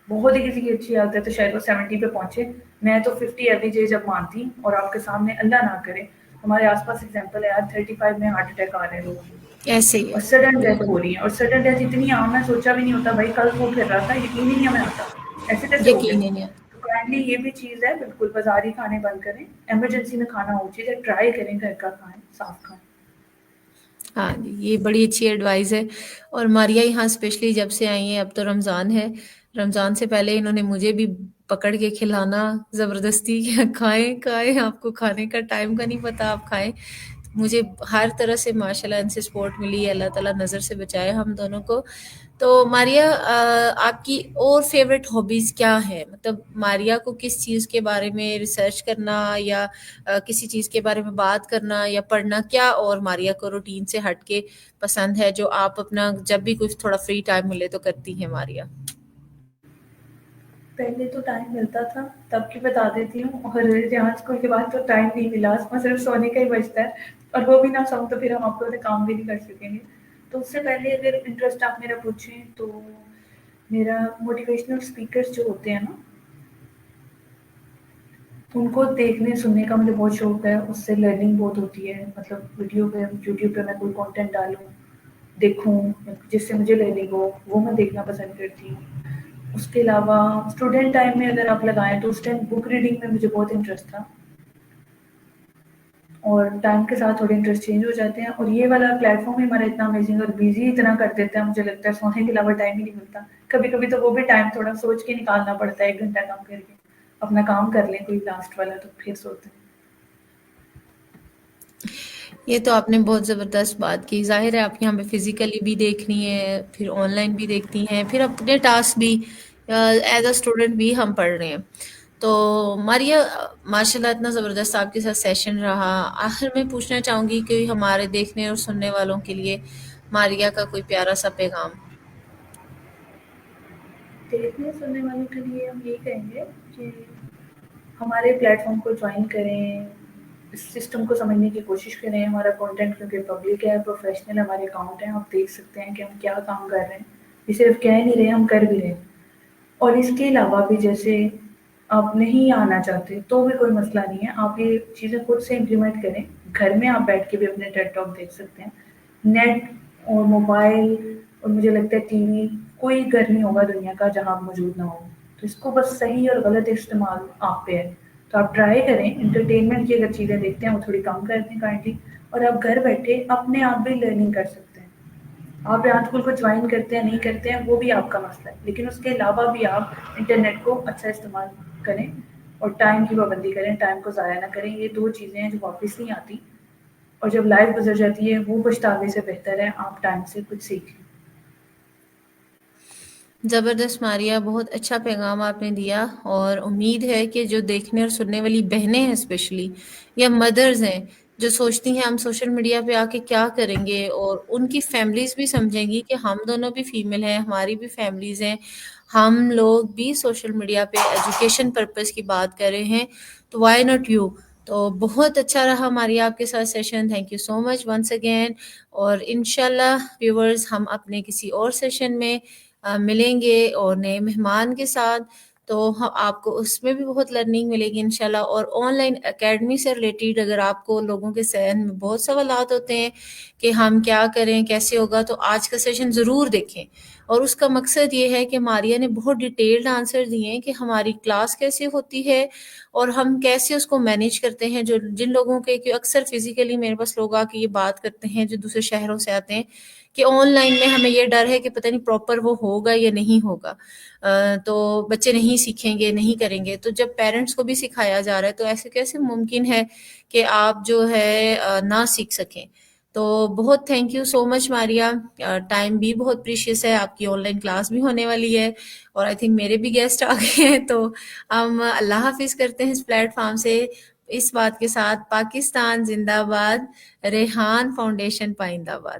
بہت ہی کسی کی اچھی عادت ہے تو شاید وہ 70 پہ پہنچے، میں تو 50 ایوریج ایج اب مانتی ہوں، اور آپ کے سامنے اللہ نہ کرے ہمارے آس پاس ایگزامپل ہے یار 35 میں ہارٹ اٹیک آ رہے ہیں لوگوں کو، ایسے ہی اور ہے، سڈن ڈیتھ بالکل ہو رہی ہے، اور سڈن ڈیتھ اتنی عام ہے، سوچا بھی نہیں ہوتا بھائی کل وہ پھر رہا تھا، یقین ہی نہیں ہمیں آتا ایسے کیسے ہو گیا۔ یقین ہی نہیں ہے۔ تو کائنڈلی یہ بھی چیز ہے، بالکل بازاری کھانے بند کریں، ایمرجنسی میں کھانا ہو چیز ہے، ٹرائی کریں گھر کا کھائیں، صاف کھائیں۔ ہاں جی، یہ بڑی اچھی ایڈوائز ہے۔ اور ماریا یہاں اسپیشلی جب سے آئی ہیں، اب تو رمضان ہے، رمضان سے پہلے انہوں نے مجھے بھی پکڑ کے کھلانا زبردستی کہ کھائیں کھائیں، آپ کو کھانے کا ٹائم کا نہیں پتہ، آپ کھائیں۔ مجھے ہر طرح سے ماشاءاللہ ان سے سپورٹ ملی ہے، اللہ تعالیٰ نظر سے بچائے ہم دونوں کو۔ تو ماریا، آپ کی اور فیوریٹ ہابیز کیا ہے؟ مطلب ماریا کو کس چیز کے بارے میں ریسرچ کرنا، یا کسی چیز کے بارے میں بات کرنا یا پڑھنا، کیا اور ماریا کو روٹین سے ہٹ کے پسند ہے جو آپ اپنا جب بھی کچھ تھوڑا فری ٹائم ملے تو کرتی ہیں ماریا؟ پہلے تو ٹائم ملتا تھا، تب کی بتا دیتی ہوں، اور جہاں اسکول کے بعد تو ٹائم نہیں ملا، اس میں صرف سونے کا ہی بچتا ہے، اور وہ بھی نہ سوؤں تو پھر ہم آپ کو کام بھی نہیں کر سکیں گے۔ تو اس سے پہلے اگر انٹرسٹ آپ میرا پوچھیں تو میرا موٹیویشنل اسپیکرس جو ہوتے ہیں نا، ان کو دیکھنے سننے کا مجھے بہت شوق ہے، اس سے لرننگ بہت ہوتی ہے، مطلب ویڈیو پہ یوٹیوب پہ میں کوئی کانٹینٹ ڈالوں، دیکھوں، جس سے مجھے لرننگ ہو، وہ میں دیکھنا پسند کرتی ہوں۔ اس کے علاوہ اسٹوڈنٹ ٹائم میں اگر آپ لگائیں تو اس ٹائم بک ریڈنگ میں مجھے بہت انٹرسٹ تھا، اور ٹائم کے ساتھ تھوڑے انٹرسٹ چینج ہو جاتے ہیں، اور یہ والا پلیٹ فارم ہی ہمارا اتنا امیزنگ اور بیزی اتنا کر دیتا ہے، مجھے لگتا ہے سونے کے علاوہ ٹائم ہی نہیں ملتا، کبھی کبھی تو وہ بھی ٹائم تھوڑا سوچ کے نکالنا پڑتا ہے، 1 گھنٹہ کام کر کے اپنا کام کر لیں کوئی لاسٹ والا تو پھر سوتے ہیں۔ یہ تو آپ نے بہت زبردست بات کی، ظاہر ہے آپ یہاں پہ فزیکلی بھی دیکھنی ہے، پھر آن لائن بھی دیکھتی ہیں، پھر اپنے ٹاسک بھی ایز اے اسٹوڈنٹ بھی ہم پڑھ رہے ہیں۔ تو ماریا، ماشاء اللہ اتنا زبردست آپ کے ساتھ سیشن رہا، آخر میں پوچھنا چاہوں گی کہ ہمارے دیکھنے اور سننے والوں کے لیے ماریا کا کوئی پیارا سا پیغام۔ دیکھنے سننے والوں کے لیے ہم یہی کہیں گے کہ ہمارے پلیٹ فارم کو جوائن کریں، اس سسٹم کو سمجھنے کی کوشش کریں، ہمارا کانٹینٹ کیونکہ پبلک ہے، پروفیشنل ہمارے اکاؤنٹ ہیں، آپ دیکھ سکتے ہیں کہ ہم کیا کام کر رہے ہیں، یہ صرف کہہ نہیں رہے، ہم کر بھی رہے ہیں۔ اور اس کے علاوہ بھی جیسے آپ نہیں آنا چاہتے تو بھی کوئی مسئلہ نہیں ہے، آپ یہ چیزیں خود سے امپلیمنٹ کریں، گھر میں آپ بیٹھ کے بھی اپنے ٹیڈ ٹاک دیکھ سکتے ہیں، نیٹ اور موبائل اور مجھے لگتا ہے ٹی وی، کوئی گھر نہیں ہوگا دنیا کا جہاں آپ موجود نہ ہو، تو اس کو بس صحیح اور غلط استعمال آپ پہ ہے، تو آپ ٹرائی کریں، انٹرٹینمنٹ کی اگر چیزیں دیکھتے ہیں وہ تھوڑی کم کر دیں کائنڈلی، اور آپ گھر بیٹھے اپنے آپ بھی لرننگ کر سکتے ہیں، آپ ریاض اسکول کو جوائن کرتے ہیں نہیں کرتے ہیں وہ بھی آپ کا مسئلہ ہے، لیکن اس کے علاوہ بھی آپ انٹرنیٹ کو اچھا استعمال کریں، اور ٹائم کی پابندی کریں، ٹائم کو ضائع نہ کریں، یہ 2 چیزیں ہیں جو واپس نہیں آتی، اور جب لائف گزر جاتی ہے وہ پچھتاوے سے بہتر ہے آپ ٹائم سے کچھ سیکھ لیں۔ زبردست ماریا، بہت اچھا پیغام آپ نے دیا، اور امید ہے کہ جو دیکھنے اور سننے والی بہنیں ہیں اسپیشلی، یا مدرز ہیں جو سوچتی ہیں ہم سوشل میڈیا پہ آ کے کیا کریں گے، اور ان کی فیملیز بھی سمجھیں گی کہ ہم دونوں بھی فیمیل ہیں، ہماری بھی فیملیز ہیں، ہم لوگ بھی سوشل میڈیا پہ ایجوکیشن پرپز کی بات کر رہے ہیں، تو وائی ناٹ یو۔ تو بہت اچھا رہا ماریا آپ کے ساتھ session, thank you so much once again, اور انشاءاللہ ویورز ہم اپنے کسی اور سیشن میں ملیں گے اور نئے مہمان کے ساتھ۔ تو آپ کو اس میں بھی بہت لرننگ ملے گی انشاءاللہ. اور آن لائن اکیڈمی سے ریلیٹڈ اگر آپ کو لوگوں کے ذہن میں بہت سوالات ہوتے ہیں کہ ہم کیا کریں کیسے ہوگا، تو آج کا سیشن ضرور دیکھیں. اور اس کا مقصد یہ ہے کہ ماریہ نے بہت ڈیٹیلڈ آنسر دیے ہیں کہ ہماری کلاس کیسے ہوتی ہے اور ہم کیسے اس کو مینیج کرتے ہیں. جن لوگوں کے کہ اکثر فزیکلی میرے پاس لوگ آ کے یہ بات کرتے ہیں جو دوسرے شہروں سے آتے ہیں کہ آن لائن میں ہمیں یہ ڈر ہے کہ پتہ نہیں پراپر وہ ہوگا یا نہیں ہوگا، تو بچے نہیں سیکھیں گے، نہیں کریں گے. تو جب پیرنٹس کو بھی سکھایا جا رہا ہے تو ایسے کیسے ممکن ہے کہ آپ جو ہے نہ سیکھ سکیں. تو بہت thank you so much Maria. Time بھی بہت پریشیس ہے، آپ کی آن لائن کلاس بھی ہونے والی ہے اور آئی تھنک میرے بھی گیسٹ آ گئے ہیں. تو ہم اللہ حافظ کرتے ہیں اس پلیٹ فارم سے اس بات کے ساتھ: پاکستان زندہ باد، ریحان فاؤنڈیشن پائندہ باد.